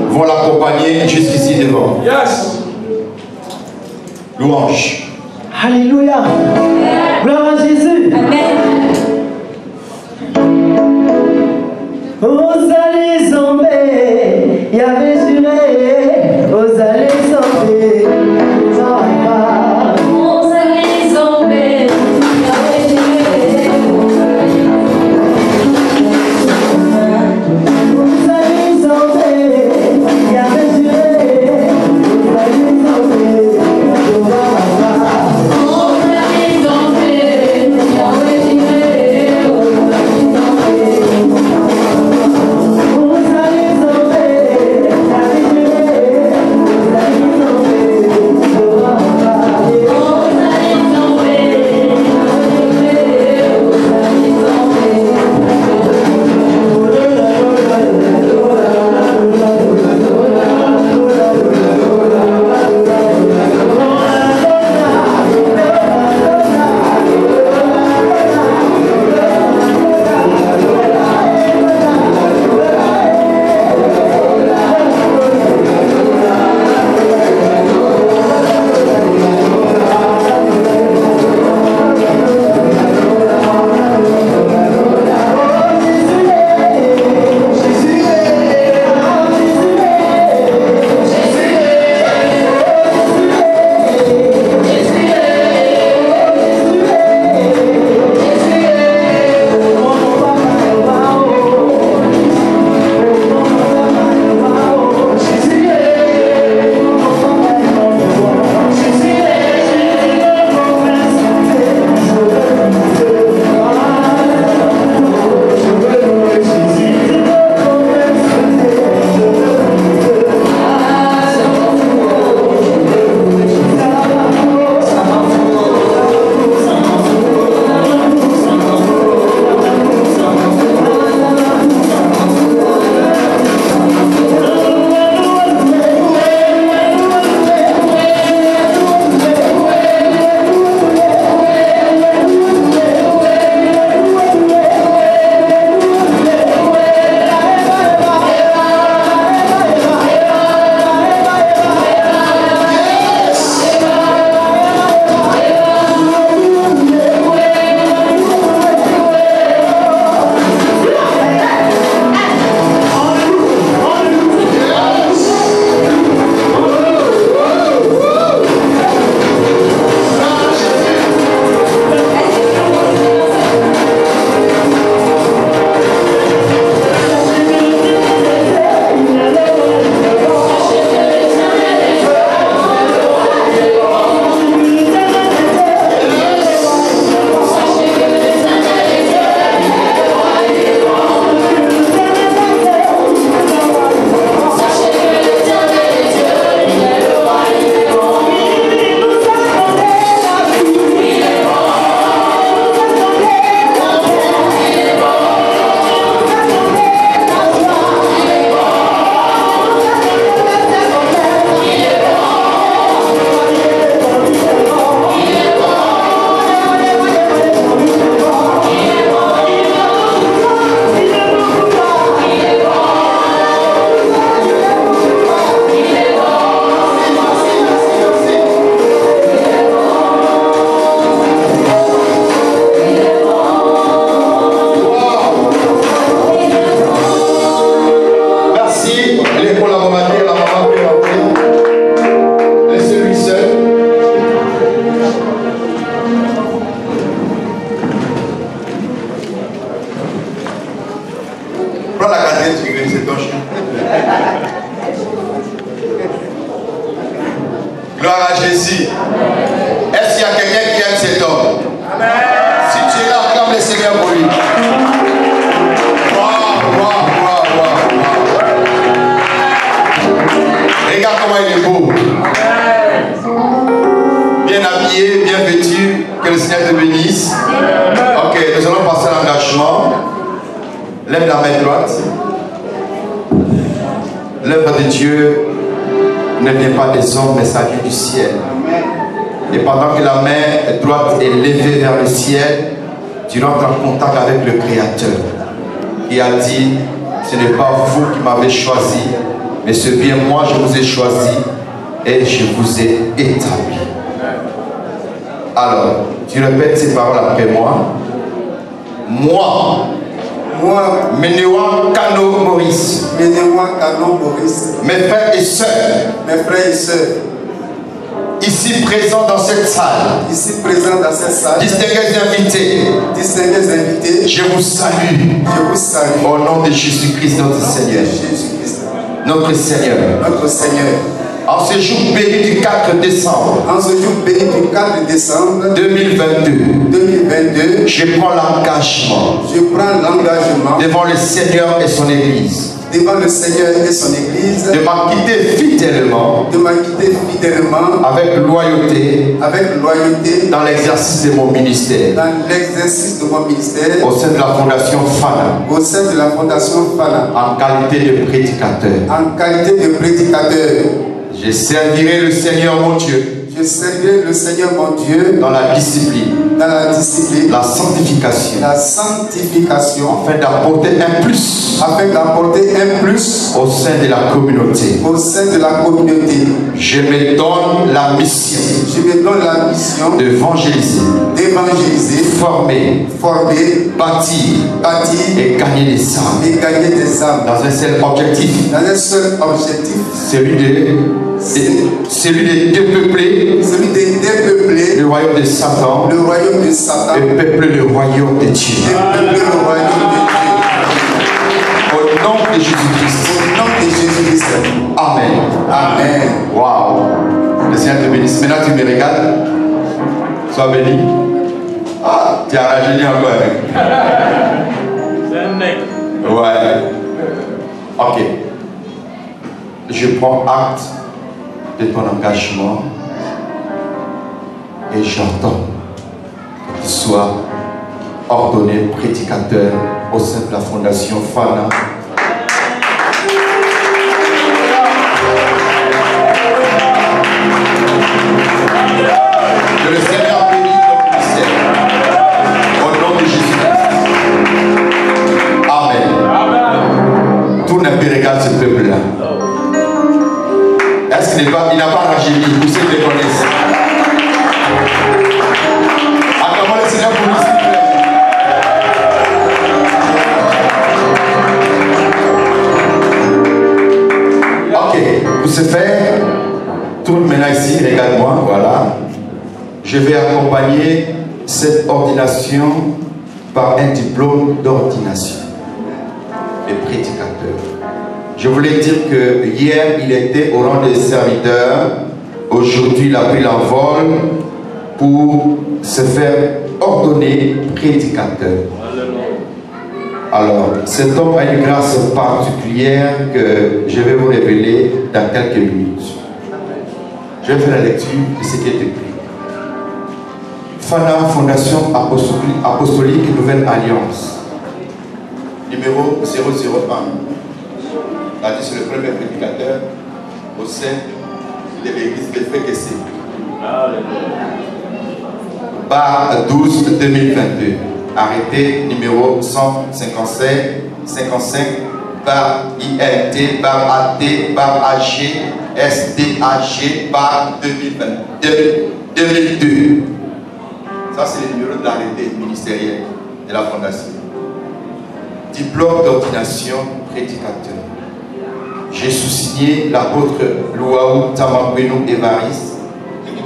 vont l'accompagner jusqu'ici devant. Yes. Louange. Alléluia. Gloire à Jésus. Amen. Aux allées zombées, il y avait juré. Aux allées zombées, ça va pas. Aux allées zombées, il y avait juré. Aux allées zombées, il y avait juré. Aux allées zombées, ça va pas. Aux allées zombées, il y avait juré. Aux allées zombées, il y avait Gloire à Jésus. Est-ce qu'il y a quelqu'un qui aime cet homme? Si tu es là, acclame le Seigneur pour lui. Regarde comment il est beau. Bien habillé, bien vêtu. Que le Seigneur te bénisse. Ok, nous allons passer à l'engagement. Lève la main droite. L'œuvre de Dieu ne vient pas des hommes, mais ça vient du ciel. Et pendant que la main droite est levée vers le ciel, tu rentres en contact avec le Créateur. Il a dit, ce n'est pas vous qui m'avez choisi, mais c'est bien moi je vous ai choisi et je vous ai établi. Alors, tu répètes ces paroles après moi. Moi, Menewa Kano Maurice, mes frères et sœurs, ici présents dans cette salle, distingués invités, je vous salue au nom de Jésus-Christ notre Seigneur. En ce jour béni du 4 décembre 2022, je prends l'engagement devant le Seigneur et son Église de m'acquitter fidèlement avec loyauté dans l'exercice de mon ministère au sein de la fondation Fana en qualité de prédicateur. Je servirai le Seigneur mon Dieu dans la discipline, la sanctification, afin d'apporter un plus au sein de la communauté. Je me donne la mission d'évangéliser, former, bâtir et gagner des âmes dans un seul objectif, celui de dépeupler le royaume de Satan et peupler le royaume de Dieu. Au nom de Jésus-Christ. Amen. Waouh. Le Seigneur te bénisse. Maintenant tu me regardes. Sois béni. Ah, tu as rajeuni encore. C'est un mec. Ouais. Ok. Je prends acte de ton engagement et j'entends que tu sois ordonné prédicateur au sein de la fondation Fana. Que le Seigneur bénisse ton ministère au nom de Jésus-Christ. Amen. Tout n'a pas regardé ce peuple-là. Est-ce qu'il n'a pas rajeuni? Vous savez les connaissez. Acclamons le Seigneur pour lui, s'il vous plaît. Ok, pour ce faire, tourne maintenant ici, regarde-moi, voilà. Je vais accompagner cette ordination par un diplôme d'ordination de prédicateur. Je voulais dire que hier il était au rang des serviteurs, aujourd'hui il a pris l'envol pour se faire ordonner prédicateur. Alors, cet homme a une grâce particulière que je vais vous révéler dans quelques minutes. Je vais faire la lecture de ce qui est écrit. Fana, Fondation Apostolique Nouvelle Alliance, numéro 001. C'est le premier prédicateur au sein de l'église de Fekese. Bar 12 2022. Arrêté numéro 155 bar ILT bar AT bar AG SDAG bar 2002. Ça c'est le numéro de l'arrêté ministériel de la fondation. Diplôme d'ordination prédicateur. J'ai sous-signé l'apôtre Louaou Tamakweno Évariste,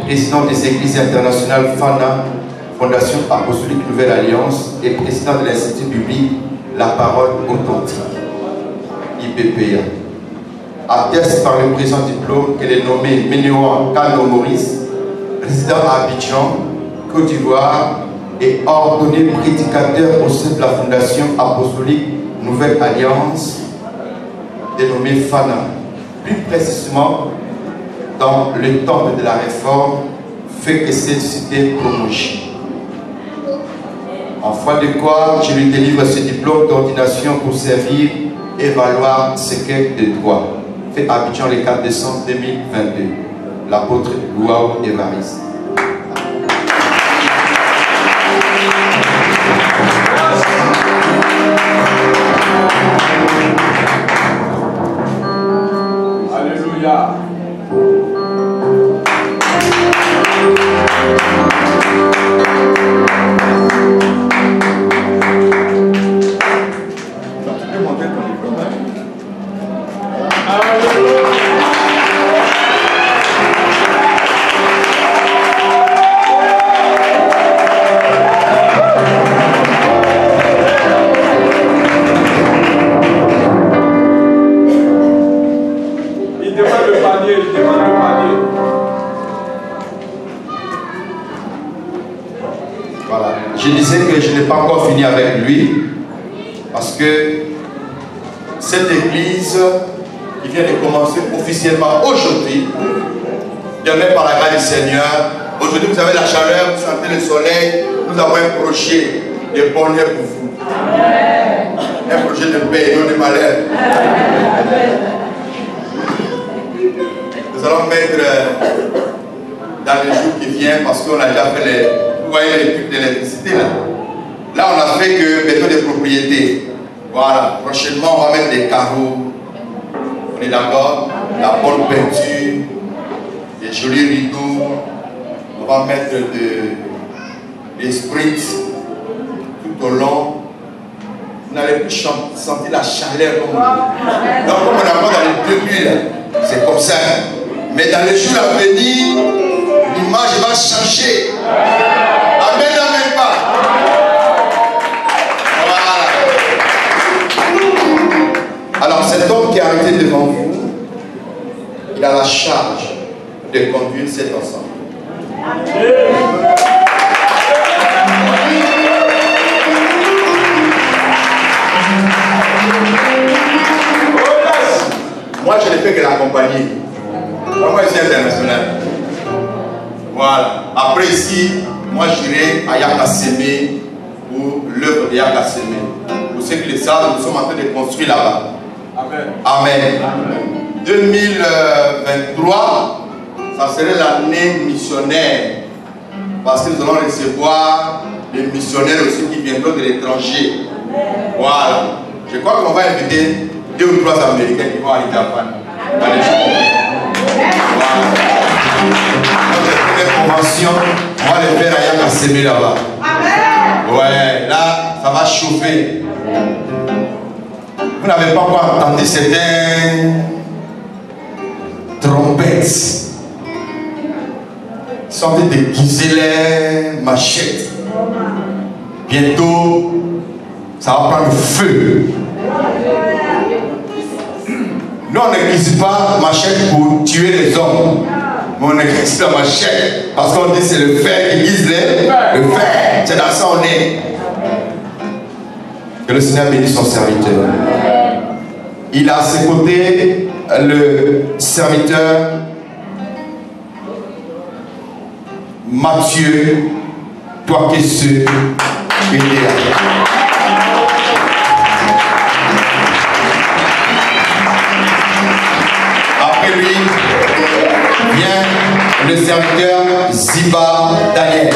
président des églises internationales Fana, Fondation Apostolique Nouvelle Alliance et président de l'Institut public La Parole Authentique, IPPA. Atteste par le présent diplôme qu'elle est nommée Menewa Kano Maurice, résident à Abidjan, Côte d'Ivoire et ordonné prédicateur au sein de la Fondation Apostolique Nouvelle Alliance, dénommé Fana, plus précisément dans le temple de la réforme, fait que cette cité promulgue. En foi de quoi, je lui délivre ce diplôme d'ordination pour servir et valoir ce qu'est de droit. Fait Abidjan le 4 décembre 2022. L'apôtre Louaou Évariste. Alléluia. Voilà. Je disais que je n'ai pas encore fini avec lui parce que cette église qui vient de commencer officiellement aujourd'hui, demain par la grâce du Seigneur, aujourd'hui vous avez la chaleur, vous sentez le soleil, nous avons un projet de bonheur pour vous. Un projet de paix et non de malheur. Nous allons mettre dans les jours qui viennent, parce qu'on a déjà fait les... Vous voyez les trucs d'électricité là. Là on a fait que méthode de propriété. Voilà, prochainement on va mettre des carreaux. On est d'accord? La bonne peinture, des jolis rideaux. On va mettre des sprints tout au long. Vous n'allez plus sentir la chaleur comme on dit. Donc comme on a pas dans les débuts là, c'est comme ça. Mais dans les jours à venir, l'image va changer. Amen, amen pas. Voilà. Alors cet homme qui est arrêté devant vous, il a la charge de conduire cet ensemble. Moi je ne fais que l'accompagner. Moi je suis international. Voilà. Après ici, moi j'irai à Yakasseme pour l'œuvre de Yakasseme. Pour ceux qui le savent, nous sommes en train de construire là-bas. Amen. Amen. Amen. 2023, ça serait l'année missionnaire. Parce que nous allons recevoir des missionnaires aussi qui viendront de l'étranger. Voilà. Je crois qu'on va inviter 2 ou 3 Américains qui vont arriver à Panne. Voilà. Notre première convention, on va le faire à Yakasseme là-bas. Ouais, là, ça va chauffer. Vous n'avez pas encore entendu certaines trompettes. Ils sont en train de déguiser les machettes. Bientôt, ça va prendre feu. Nous, on n'aiguise pas machette pour tuer les hommes. Mais on aiguise la machette parce qu'on dit que c'est le fer qui aiguise le fer. C'est dans ça on est. Que le Seigneur bénisse son serviteur. Il a à ses côtés le serviteur Mathieu, toi qui es après lui vient le serviteur Ziba Daniel.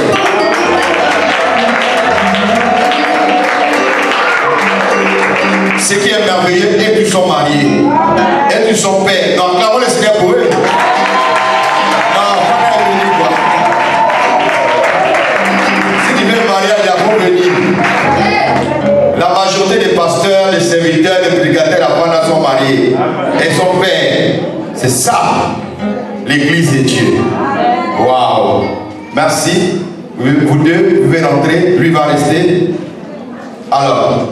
Ce qui est merveilleux, et tous sont mariés, et tous sont pères. Donc là, on laisse bien pour eux. Non, pas venir quoi. Si tu veux marier, il y a pour venir. La majorité des pasteurs, des serviteurs, des prédicateurs, la sont mariés. Et son père. C'est ça, l'église de Dieu. Waouh. Merci. Vous deux, vous pouvez rentrer. Lui va rester. Alors,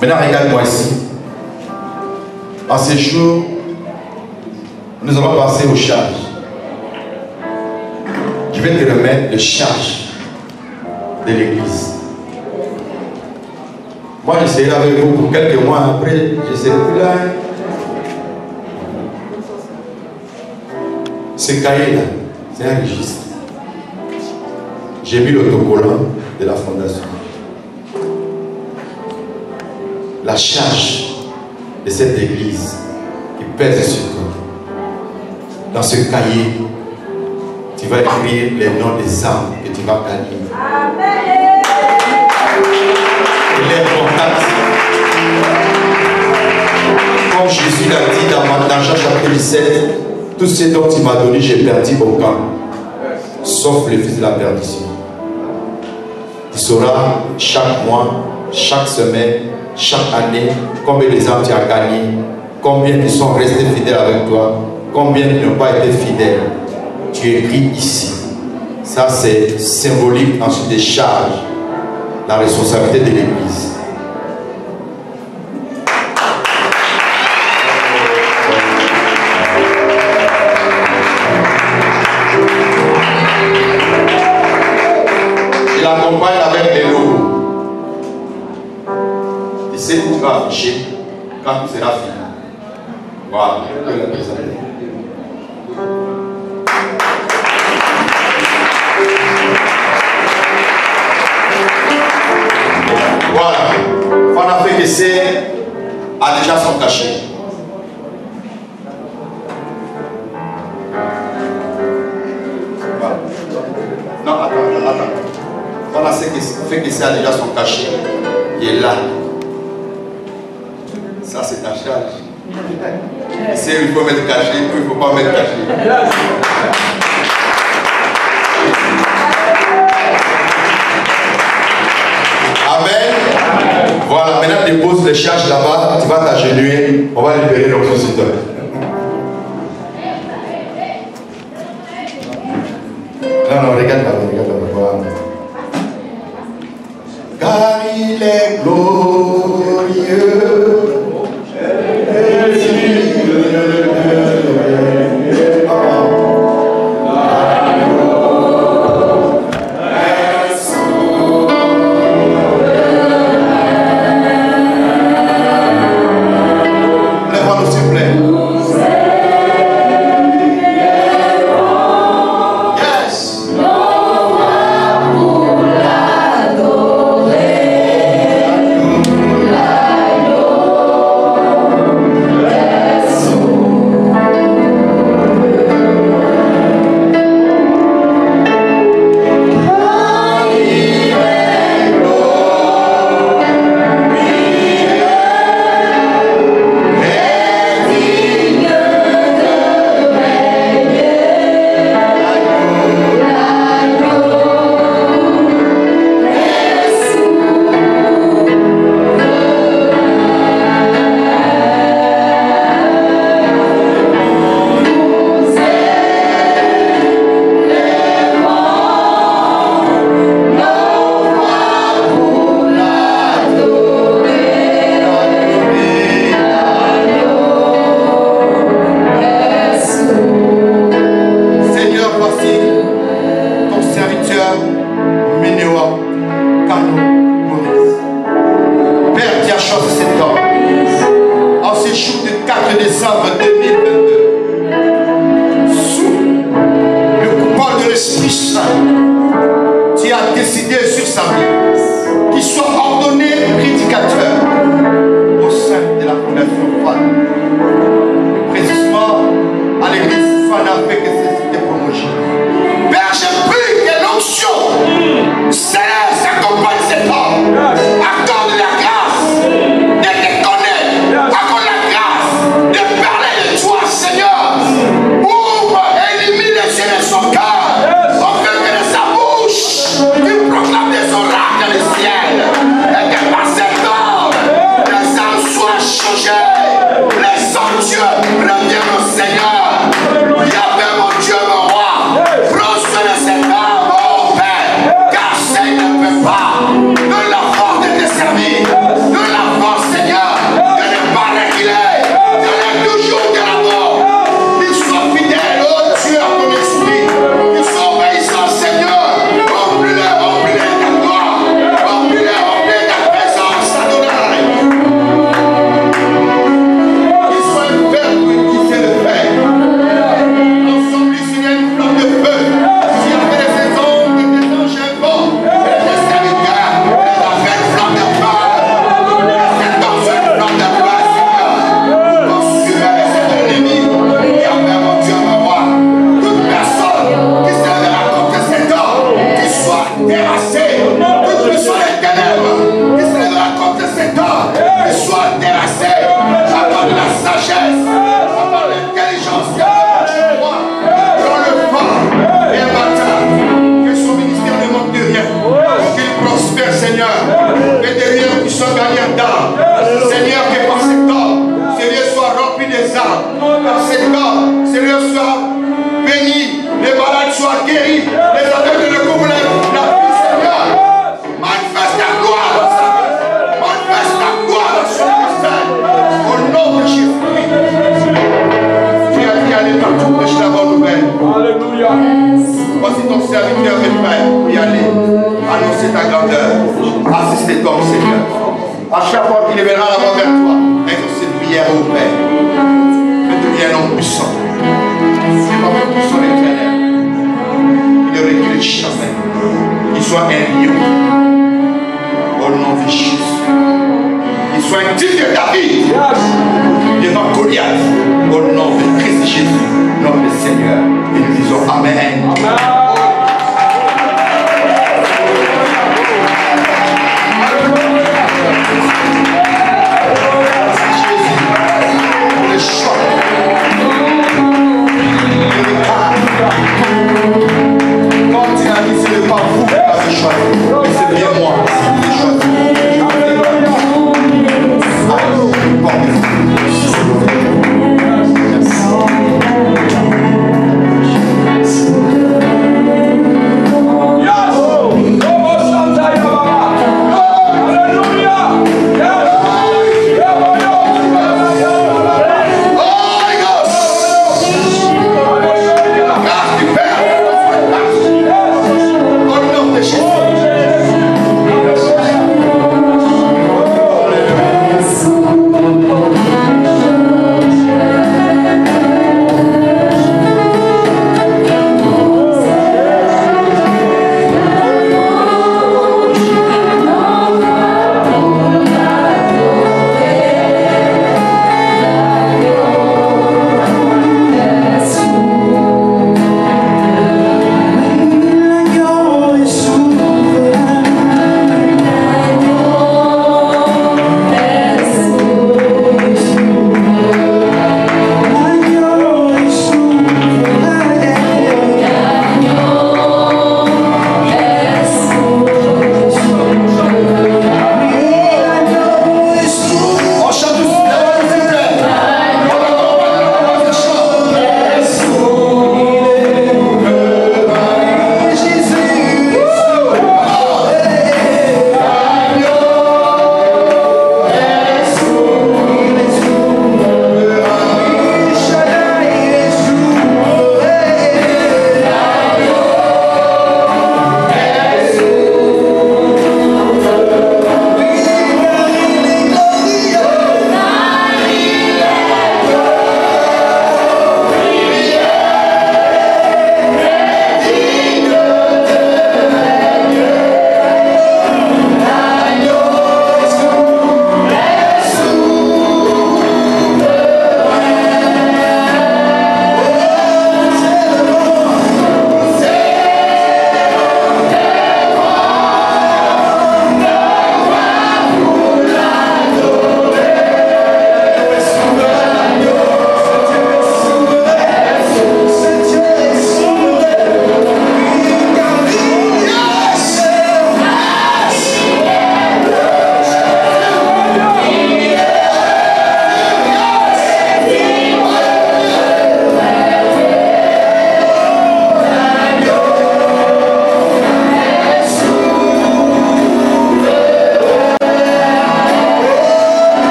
maintenant, regarde-moi ici. En ces jours, nous allons passer aux charges. Je vais te remettre les charges de l'église. Moi, je serai avec vous pour quelques mois après. Je serai plus là. Ce cahier-là, c'est un registre. J'ai mis l'autocollant de la fondation. La charge de cette église qui pèse sur toi. Dans ce cahier, tu vas écrire les noms des âmes que tu vas gagner. Amen. Et les contacts. Comme Jésus l'a dit dans Jean chapitre 17, tout ce dont il m'a donné, j'ai perdu aucun, sauf le fils de la perdition. Tu sauras chaque mois, chaque semaine, chaque année, combien les âmes tu as gagné, combien ils sont restés fidèles avec toi, combien ils n'ont pas été fidèles. Tu écris ici. Ça, c'est symbolique ensuite des charges, la responsabilité de l'Église. l'accompagne avec les logos. Tu sais où tu vas afficher quand tu seras fini. Voilà, je peux la présenter. Voilà, Fana FKC a déjà son cachet. Voilà. Non, attends. Fana FKC a déjà son cachet. Il est là. Ça, c'est ta charge. C'est il faut mettre cachet, il ne faut pas mettre cachet. Amen. Voilà, maintenant dépose les charges là-bas, tu vas t'agenouiller, on va libérer l'oppositeur. Non, regarde là-bas, voilà. Car il est glorieux. Voici ton serviteur est prêt pour y aller. Annonce puissance et ta grandeur. Assistez-toi, Seigneur. À chaque fois qu'il viendra là-bas vers toi, exauce cette prière au Père. Fais de lui un homme puissant. C'est pas plus puissant l'éternel. Il ne recule jamais. Qu'il soit un lion. Au nom de Jésus. Qu'il soit un digne de David. Devant Goliath. Au nom de Christ Jésus, notre Seigneur. Et nous disons Amen. Amen. C'est bien moi, c'est des choses.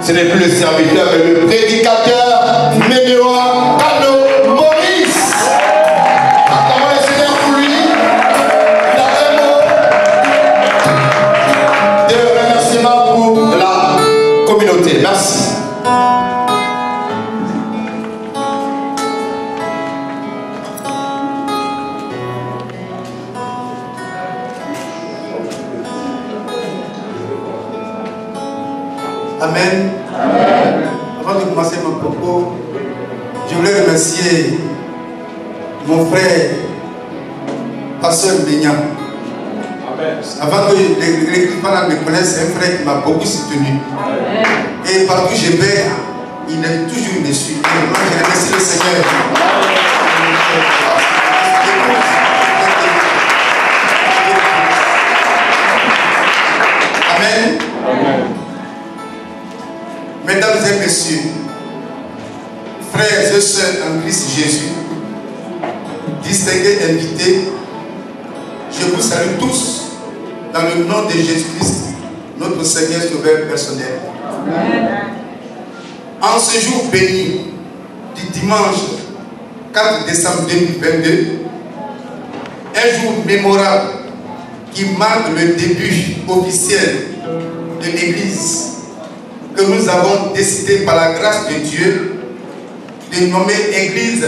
ce n'est plus le serviteur, mais le prédicateur numéro 1, Kano Maurice. Attendons le Seigneur pour lui. Il a un mot de remerciement pour la communauté. Dieu. Merci. Amen. Avant de commencer mon propos, je voulais remercier mon frère, Pasteur Ménian. Avant que l'église me connaisse, c'est un frère qui m'a beaucoup soutenu. Et partout où je vais, il est toujours me suivi. Je remercie le Seigneur. Amen. Mesdames et messieurs, frères et sœurs en Christ Jésus, distingués invités, je vous salue tous dans le nom de Jésus-Christ, notre Seigneur Sauveur personnel. Amen. En ce jour béni du dimanche 4 décembre 2022, un jour mémorable qui marque le début officiel de l'Église que nous avons décidé par la grâce de Dieu de nommer Église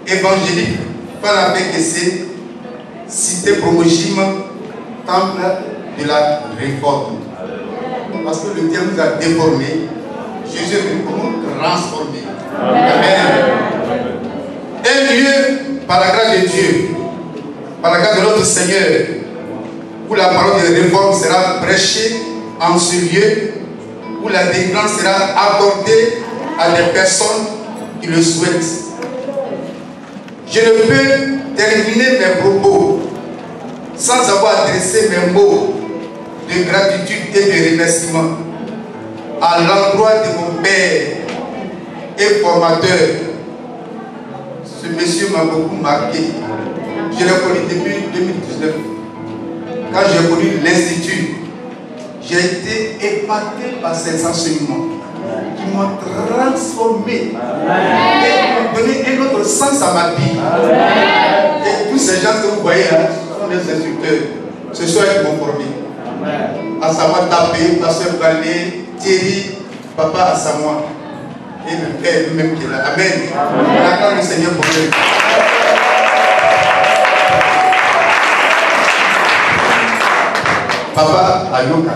évangélique par la PKC, cité Promogime, temple de la réforme. Parce que le diable nous a déformés, Jésus est venu pour nous transformer. Amen. Un lieu par la grâce de Dieu, par la grâce de notre Seigneur, où la parole de réforme sera prêchée en ce lieu, où la délivrance sera accordée à des personnes qui le souhaitent. Je ne peux terminer mes propos sans avoir adressé mes mots de gratitude et de remerciement à l'endroit de mon père et formateur. Ce monsieur m'a beaucoup marqué. Je l'ai connu depuis 2019. Quand j'ai connu l'Institut, j'ai été épaté par ces enseignements qui m'ont transformé et m'ont donné un autre sens à ma vie. Et tous ces gens que vous voyez là, ce sont des instructeurs. Ce sont eux qui m'ont formé. Asama Tapé, Pasteur Balé, Thierry, Papa Asama et le Père lui-même qui est là. Amen. On acclame le Seigneur pour eux. Papa Ayoka.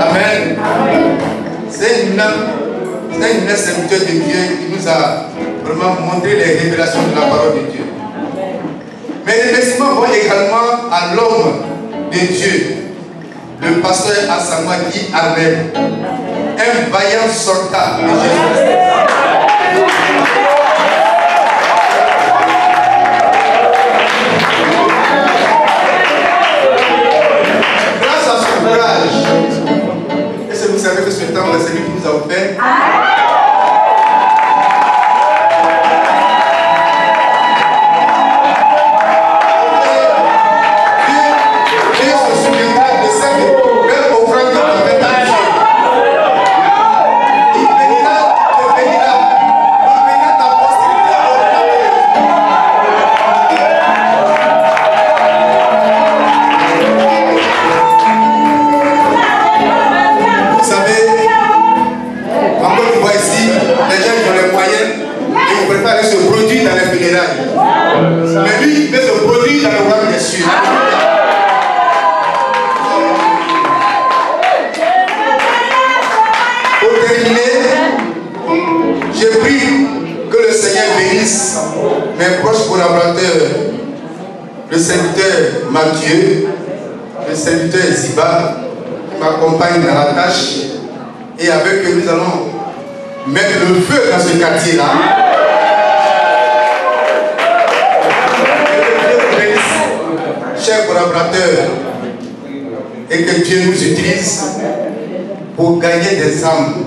Amen. C'est une serviteur de Dieu qui nous a vraiment montré les révélations de la parole de Dieu. Mais les remerciements vont également à l'homme de Dieu, le pasteur Asama Guy Armel, un vaillant soldat de Jésus. Grâce à son courage, est-ce que vous savez que ce temps, c'est lui qui nous a offert? Mais lui, il met ce produit dans le royaume des cieux. Pour terminer, j'ai prie que le Seigneur bénisse mes proches collaborateurs, le serviteur Mathieu, le serviteur Ziba, qui m'accompagne dans la tâche, et avec eux nous allons mettre le feu dans ce quartier-là. Chers collaborateurs, et que Dieu nous utilise pour gagner des âmes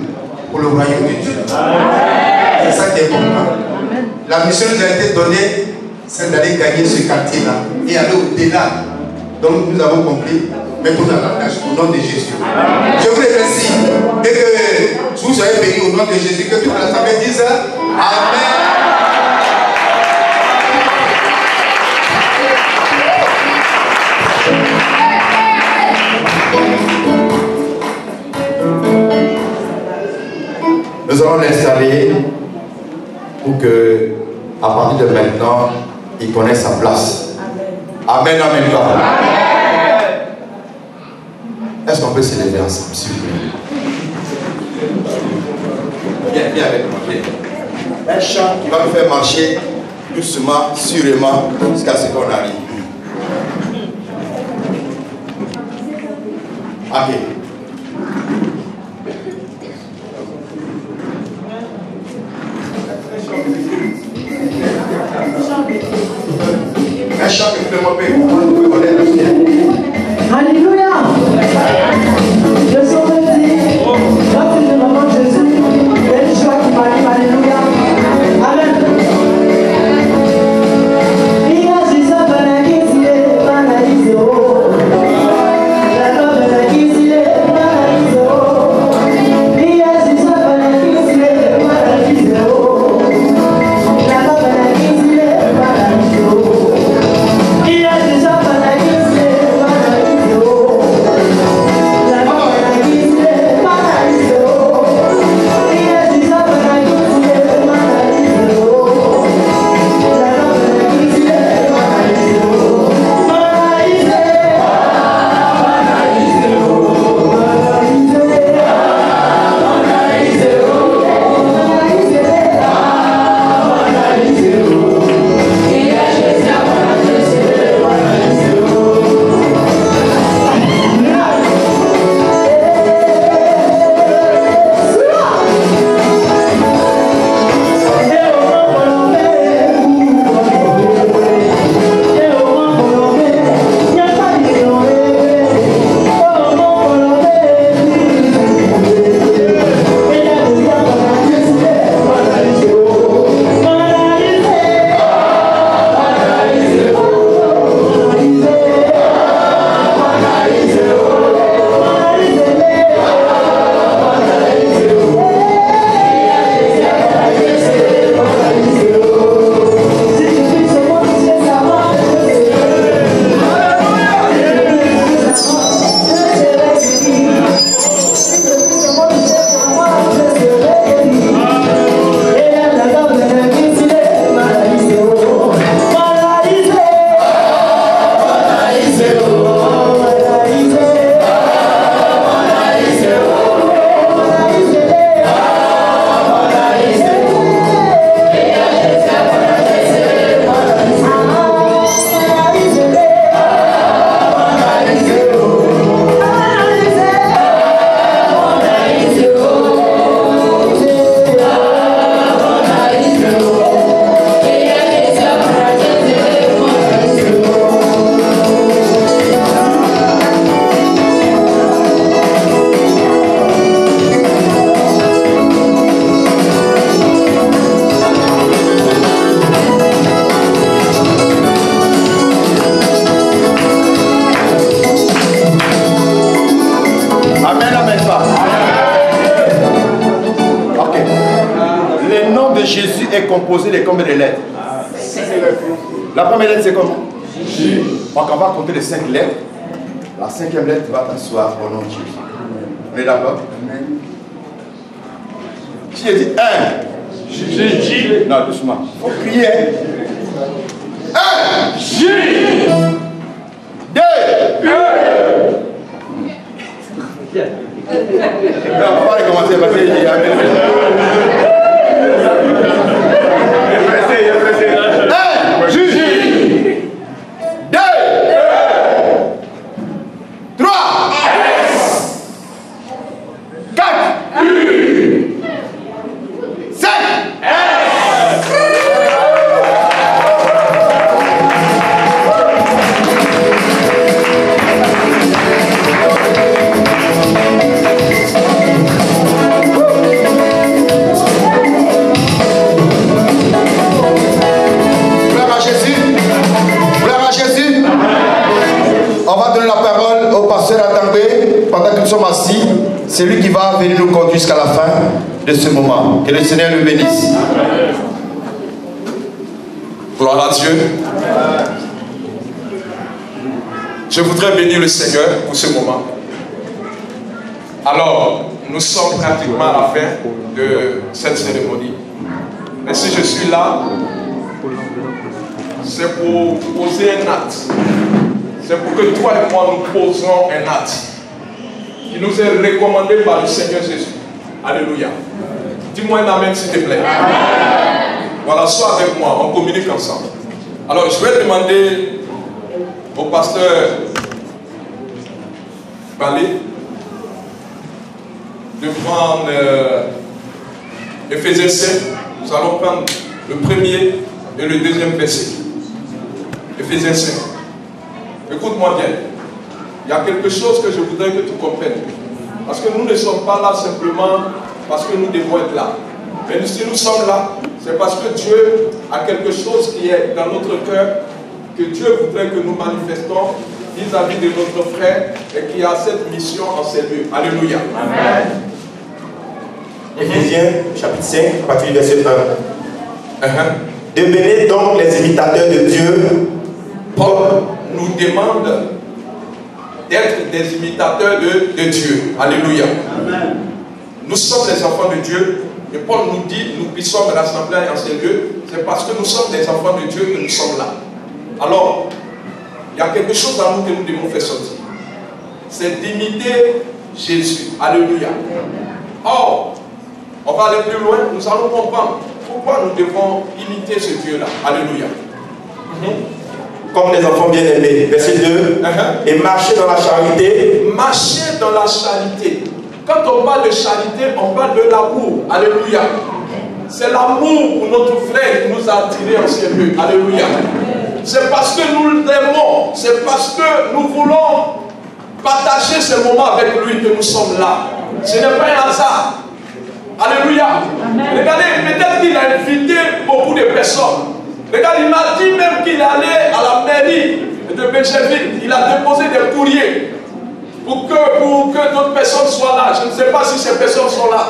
pour le royaume de Dieu. C'est ça qui est important. La mission nous a été donnée, c'est d'aller gagner ce quartier-là et aller au-delà. Donc nous avons compris, mettons dans la tâche au nom de Jésus. Je vous remercie et que vous soyez bénis au nom de Jésus, que toute l'assemblée dise Amen. allons l'installer pour que, à partir de maintenant, il connaisse sa place. Amen, amen, amen. Est-ce qu'on peut se lever ensemble, s'il vous plaît? Viens avec moi, viens. Un chant qui va me faire marcher doucement, sûrement, jusqu'à ce qu'on arrive. Ok. Un chant qui me fait monter. Alléluia. Je suis béni. Merci de maman Jésus. Et je vois qui m'arrive. Alléluia. Amen. Composé de combien de lettres? La première lettre c'est comment? Donc on va compter les 5 lettres. La 5e lettre va t'asseoir au nom de Jésus. On est d'accord? Si je dis 1, J. Non, doucement. Il faut crier. 1, J. 2. Non, on va recommencer parce qu'il y a c'est lui qui va venir nous conduire jusqu'à la fin de ce moment. Que le Seigneur nous bénisse. Gloire à Dieu. Je voudrais bénir le Seigneur pour ce moment. Alors, nous sommes pratiquement à la fin de cette cérémonie. Mais si je suis là, c'est pour poser un acte. C'est pour que toi et moi nous posons un acte qui nous est recommandé par le Seigneur Jésus. Alléluia. Dis-moi un amen s'il te plaît. Voilà, sois avec moi, on communique ensemble. Alors je vais demander au pasteur Balé de prendre Éphésiens 7. Nous allons prendre le premier et le deuxième verset. Éphésiens 5. Écoute-moi bien. Il y a quelque chose que je voudrais que tu comprennes. Parce que nous ne sommes pas là simplement parce que nous devons être là. Mais si nous sommes là, c'est parce que Dieu a quelque chose qui est dans notre cœur, que Dieu voudrait que nous manifestons vis-à-vis de notre frère et qui a cette mission en ces lieux. Alléluia. Amen. Éphésiens chapitre 5, à partir du verset 1. Devenez donc les imitateurs de Dieu. Paul nous demande d'être des imitateurs de Dieu. Alléluia. Amen. Nous sommes les enfants de Dieu. Et Paul nous dit, nous qui sommes rassemblés en ces lieux, c'est parce que nous sommes des enfants de Dieu que nous sommes là. Alors, il y a quelque chose dans nous que nous devons faire sortir. C'est d'imiter Jésus. Alléluia. Or, on va aller plus loin, nous allons comprendre pourquoi nous devons imiter ce Dieu-là. Alléluia. Comme les enfants bien-aimés. Verset 2. Et marcher dans la charité. Marcher dans la charité. Quand on parle de charité, on parle de l'amour. Alléluia. C'est l'amour pour notre frère qui nous a attirés en ces lieux. Alléluia. C'est parce que nous l'aimons. C'est parce que nous voulons partager ce moment avec lui que nous sommes là. Ce n'est pas un hasard. Alléluia. Regardez, peut-être qu'il a invité beaucoup de personnes. Regarde, il m'a dit même qu'il allait à la mairie de Bécherville. Il a déposé des courriers pour que d'autres personnes soient là. Je ne sais pas si ces personnes sont là.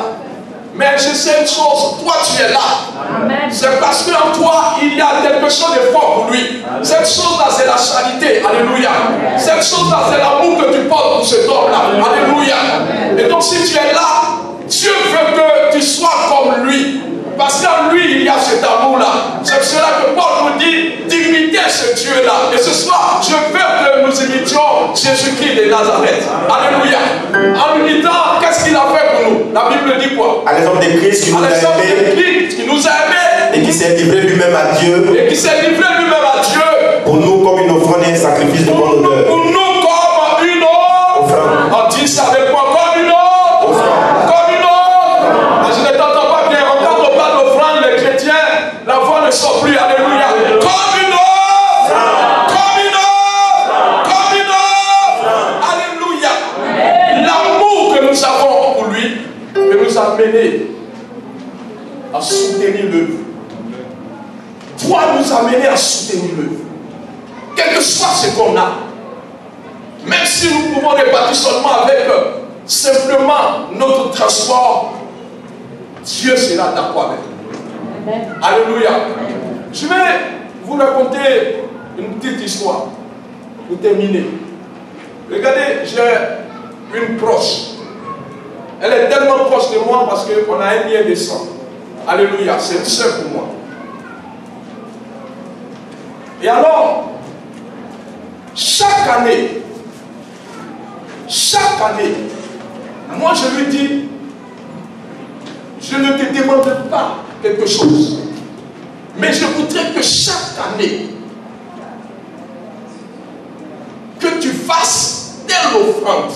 Mais je sais une chose, toi tu es là. C'est parce qu'en toi, il y a quelque chose de fort pour lui. Cette chose-là, c'est la charité. Alléluia. Cette chose-là, c'est l'amour que tu portes pour cet homme-là. Alléluia. Et donc si tu es là, Dieu veut que tu sois comme lui. Parce qu'en lui, il y a cet amour-là. C'est pour cela que Paul nous dit d'imiter ce Dieu-là. Et ce soir, je veux que nous imitions Jésus-Christ de Nazareth. Alléluia. En imitant, qu'est-ce qu'il a fait pour nous? La Bible dit quoi? À l'exemple de Christ qui nous a aimés. Qui nous a aimés. Et qui s'est livré lui-même à Dieu. Et qui s'est livré lui-même à Dieu. Pour nous comme une offrande et un sacrifice de bon odeur. Pour nous comme une offrande. On dit ça avec quoi? Comme une offrande. Comme une offrande. Je ne t'entends pas bien. Quand on parle d'offrande, les chrétiens, la voix ne sort plus. Alléluia. Comme une offrande. Comme une offrande. Comme une offrande. Alléluia. L'amour que nous avons pour lui peut nous amener à soutenir l'œuvre. Doit nous amener à soutenir l'œuvre. Quel que soit ce qu'on a. Même si nous pouvons répartir seulement avec simplement notre transport, Dieu sera d'accord avec nous. Alléluia. Je vais vous raconter une petite histoire pour terminer. Regardez, j'ai une proche. Elle est tellement proche de moi parce qu'on a un lien de sang. Alléluia, c'est une sœur pour moi. Et alors, chaque année, moi je lui dis, je ne te demande pas quelque chose, mais je voudrais que chaque année, que tu fasses telle offrande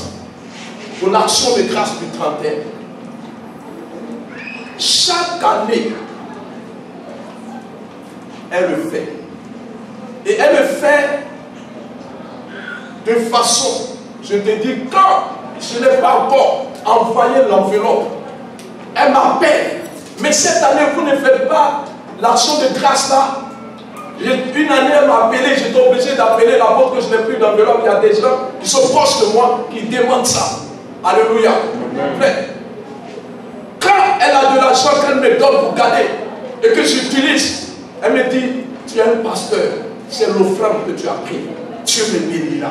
pour l'action de grâce du 31. Chaque année, elle le fait. Et elle le fait de façon, je te dis, quand je n'ai pas encore envoyé l'enveloppe, elle m'appelle. Mais cette année, vous ne faites pas l'action de grâce là. Une année, elle m'a appelé, j'étais obligé d'appeler la banque que je n'ai plus d'enveloppe. Il y a des gens qui sont proches de moi qui demandent ça. Alléluia. Mais quand elle a de l'argent qu'elle me donne pour garder et que j'utilise, elle me dit, tu es un pasteur, c'est l'offrande que tu as pris. Dieu me bénira.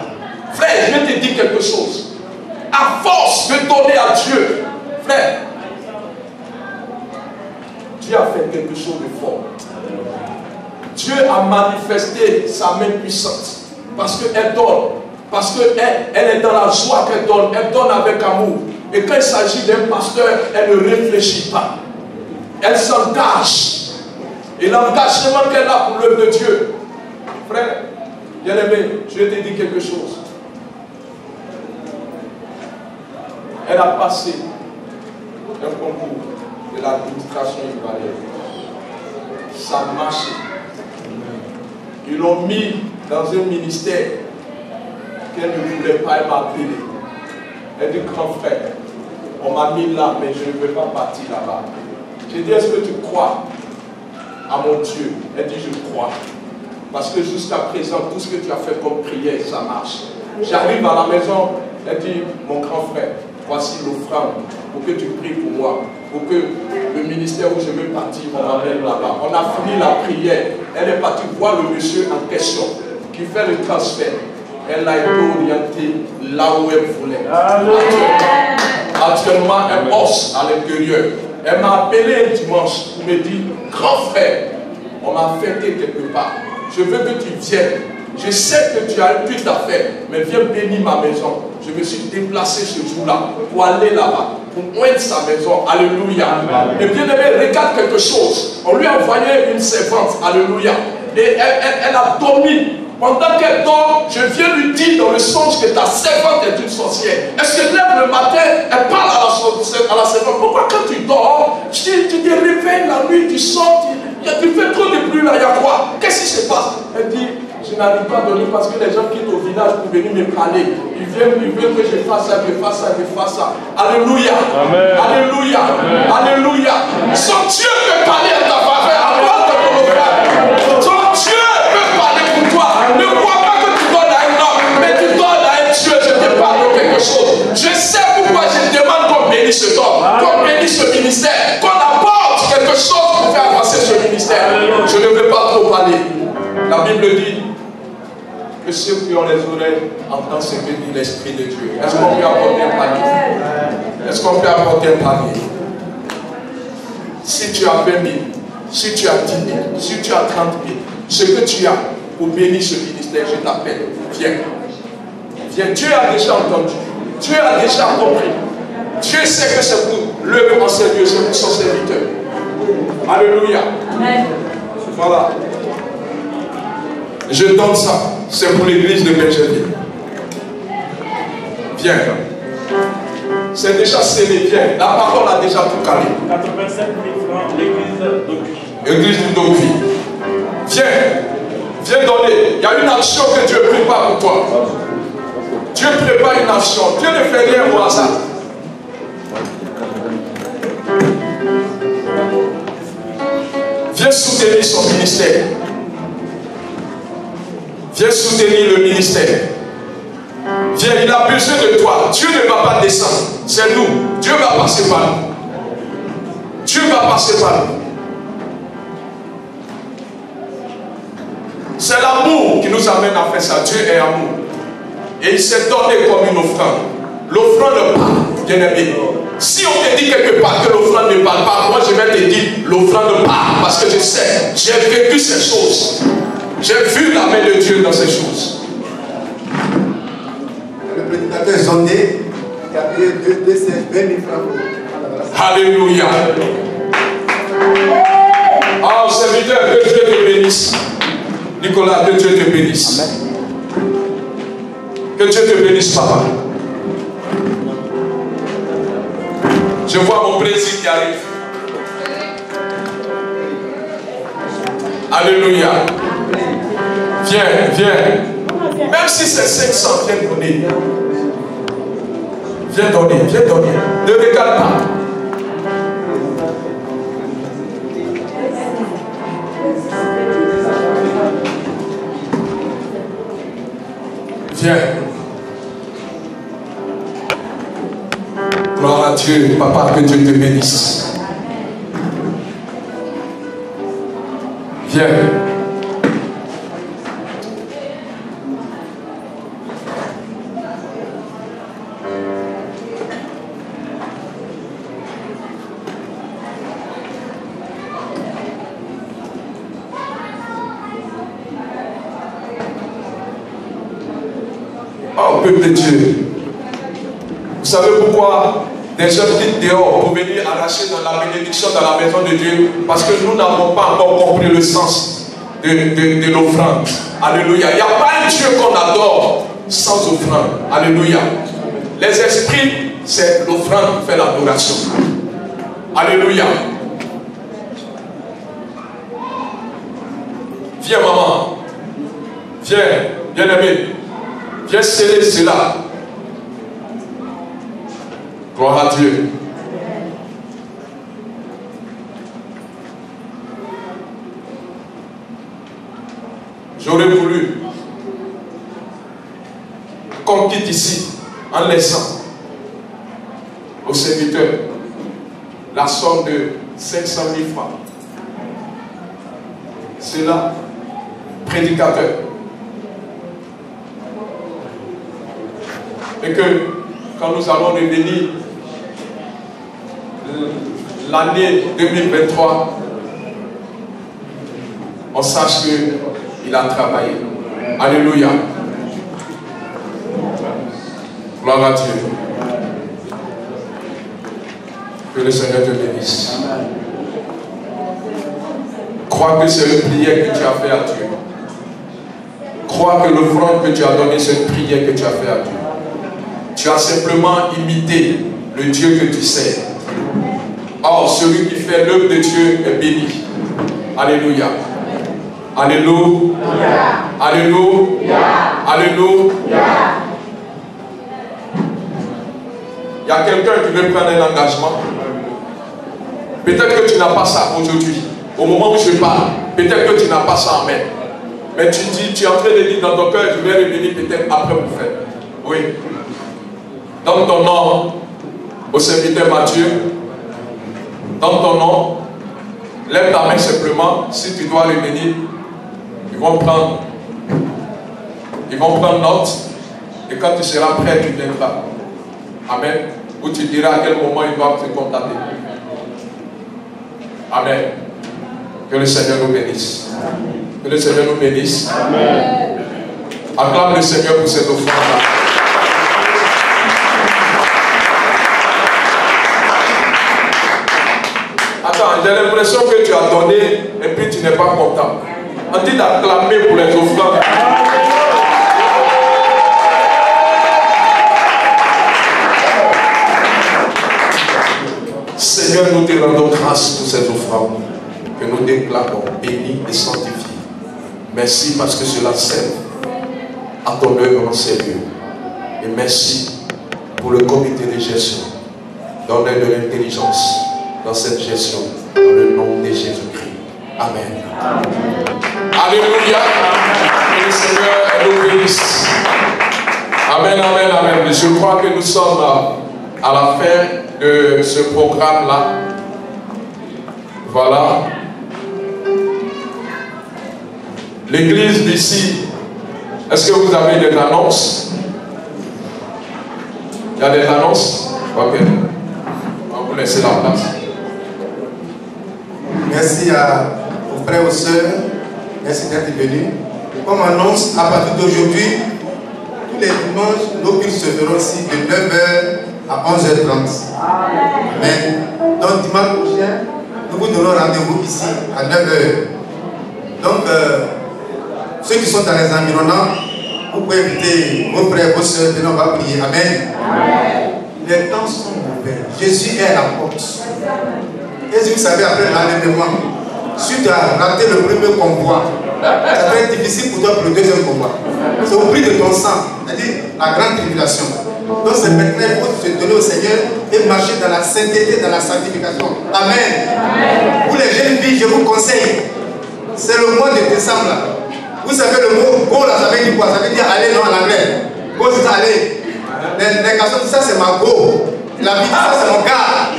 Frère, je vais te dire quelque chose. À force de donner à Dieu, Frère, Dieu a fait quelque chose de fort. Dieu a manifesté sa main puissante. Parce qu'elle donne. Parce qu'elle est dans la joie qu'elle donne. Elle donne avec amour. Et quand il s'agit d'un pasteur, elle ne réfléchit pas. Elle s'engage. Et l'engagement qu'elle a pour l'œuvre de Dieu. Frère, bien-aimé, je vais te dire quelque chose. Elle a passé un concours de l'administration ivoirienne. Ça a marché. Ils l'ont mis dans un ministère qu'elle ne voulait pas, elle m'a appelé. Elle dit, grand frère, on m'a mis là, mais je ne veux pas partir là-bas. J'ai dit, est-ce que tu crois à mon Dieu? Elle dit, je crois. Parce que jusqu'à présent, tout ce que tu as fait comme prière, ça marche. J'arrive à la maison, elle dit, mon grand frère, voici l'offrande pour que tu pries pour moi, pour que le ministère où je veux partir, on m'amène là-bas. On a fini la prière. Elle est partie voir le monsieur en question qui fait le transfert. Elle a été orientée là où elle voulait. Actuellement, elle bosse à l'intérieur. Elle m'a appelé un dimanche pour me dire, grand frère, on m'a fêté quelque part. Je veux que tu viennes. Je sais que tu as un but à faire, mais viens bénir ma maison. Je me suis déplacé ce jour-là pour aller là-bas, pour moindre sa maison. Alléluia. Et bien aimé, regarde quelque chose. On lui a envoyé une servante. Alléluia. Et elle a dormi. Pendant qu'elle dort, je viens lui dire dans le songe que ta servante est une sorcière. Est-ce qu'elle lève le matin, elle parle à la servante? Pourquoi quand tu dors, tu te réveilles la nuit, tu sors, tu fais trop de bruit là, il y a quoi? Qu'est-ce qui se passe? Elle dit, je n'arrive pas à dormir parce que les gens quittent au village pour venir me parler. Ils veulent que je fasse ça, je fasse ça, je fasse ça. Alléluia. Amen. Alléluia. Amen. Alléluia. Son Dieu peut parler à ta faveur. Apporte ton frère. Son Dieu peut parler pour toi. Ne crois pas que tu donnes à un homme, mais tu donnes à un Dieu. Je te parle de quelque chose. Je sais pourquoi je demande qu'on bénisse cet homme, qu'on bénisse ce ministère, qu'on apporte quelque chose pour faire avancer ce ministère. Je ne veux pas trop parler. La Bible dit que ceux qui ont les oreilles entendent ce que dit l'Esprit de Dieu. Est-ce qu'on peut apporter un panier? Est-ce qu'on peut apporter un panier? Si tu as 20 000, si tu as 10 000, si tu as 30 000, ce que tu as pour bénir ce ministère, je t'appelle. Viens. Viens. Dieu a déjà entendu. Dieu a déjà compris. Dieu sait que c'est pour l'œuvre en Dieu, c'est pour son serviteur. Alléluia. Amen. Voilà. Je donne ça. C'est pour l'église de Benjamin. Viens. C'est déjà scellé. Viens. La parole a déjà tout calé. 85 000 francs, l'église d'Okuy. Église d'Okuy. Viens. Viens donner. Il y a une action que Dieu prépare pour toi. Dieu prépare une action. Dieu ne fait rien au hasard. Viens soutenir son ministère. Viens soutenir le ministère. Viens, il a besoin de toi. Dieu ne va pas descendre. C'est nous. Dieu va passer par nous. Dieu va passer par nous. C'est l'amour qui nous amène à faire ça. Dieu est amour. Et il s'est donné comme une offrande. L'offrande parle, bien aimé. Si on te dit quelque part que l'offrande ne parle pas, moi je vais te dire l'offrande parle. Parce que je sais, j'ai vécu ces choses. J'ai vu la main de Dieu dans ces choses. Le prédicateur Zondé qui a payé 20 000 francs. Alléluia. Ah, serviteur, que Dieu te bénisse. Nicolas, que Dieu te bénisse. Amen. Que Dieu te bénisse, papa. Je vois mon président qui arrive. Alléluia. Viens, viens. Même si c'est 500, viens donner. Viens donner, viens donner. Ne regarde pas. Viens. Gloire à Dieu, papa, que Dieu te bénisse. Viens. Oh, peuple de Dieu. Vous savez pourquoi des gens quittent dehors pour venir arracher dans la bénédiction dans la maison de Dieu? Parce que nous n'avons pas encore compris le sens de l'offrande. Alléluia. Il n'y a pas un Dieu qu'on adore sans offrande. Alléluia. Les esprits, c'est l'offrande qui fait l'adoration. Alléluia. Viens, maman. Viens, bien-aimé. Viens sceller cela. Gloire à Dieu. J'aurais voulu qu'on quitte ici en laissant aux serviteurs la somme de 500 000 francs. C'est là, prédicateur. Et que quand nous allons revenir l'année 2023, on sache qu'il a travaillé. Alléluia. Gloire à Dieu. Que le Seigneur te bénisse. Crois que c'est une prière que tu as fait à Dieu. Crois que l'offrande que tu as donné, c'est une prière que tu as fait à Dieu. Tu as simplement imité le Dieu que tu sais. Or, celui qui fait l'œuvre de Dieu est béni. Alléluia. Alléluia. Alléluia. Alléluia. Il y a quelqu'un qui veut prendre un engagement. Peut-être que tu n'as pas ça aujourd'hui. Au moment où je parle, peut-être que tu n'as pas ça en main. Mais tu dis, tu es en train de dire dans ton cœur, je vais revenir peut-être après pour faire. Oui. Donne ton nom au serviteur Mathieu. Donne ton nom. Lève ta main simplement. Si tu dois revenir, ils vont prendre note. Et quand tu seras prêt, tu viendras. Amen. Ou tu diras à quel moment ils doivent te contacter. Amen. Que le Seigneur nous bénisse. Que le Seigneur nous bénisse. Amen. Acclame le Seigneur pour cette offrande-là. Attends, j'ai l'impression que tu as donné et puis tu n'es pas content. On dit d'acclamer pour les offrandes. Seigneur, nous te rendons grâce pour ces offrandes que nous déclarons bénies et sanctifiées. Merci parce que cela sert à ton œuvre en ces lieux. Et merci pour le comité de gestion. Donne-leur de l'intelligence dans cette gestion, dans le nom de Jésus-Christ. Amen. Alléluia. Que le Seigneur nous bénisse. Amen, amen, amen. Je crois que nous sommes à la fin de ce programme-là. Voilà. L'église d'ici, est-ce que vous avez des annonces? Il y a des annonces? Ok. On va vous laisser la place. Merci aux frères et aux sœurs. Merci d'être venus. Comme annonce, à partir d'aujourd'hui, tous les dimanches, nos cultes se feront ici de 9h à 11h30. Amen. Donc dimanche prochain, nous vous donnons rendez-vous ici à 9h. Donc, ceux qui sont dans les environnants, vous pouvez inviter vos frères et vos sœurs, et on va prier. Amen. Amen. Les temps sont ouverts. Jésus est à la porte. Et si vous savez, après l'enlèvement, si tu as raté le premier convoi, ça va être difficile pour toi pour le deuxième convoi. C'est au prix de ton sang, c'est-à-dire la grande tribulation. Donc c'est maintenant il faut se donner au Seigneur et marcher dans la sainteté, dans la sanctification. Amen. Amen. Vous les jeunes filles, je vous conseille, c'est le mois de décembre. Vous savez le mot go là, ça veut dire quoi? Ça veut dire aller non en anglais. Go c'est ça, aller. Les garçons disent ça c'est ma go. La vie dit ça c'est mon gars.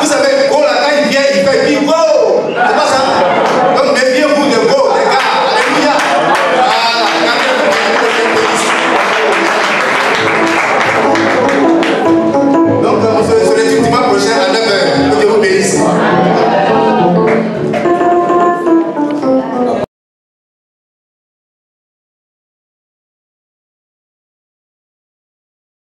Vous savez, go là, quand il vient, il fait go.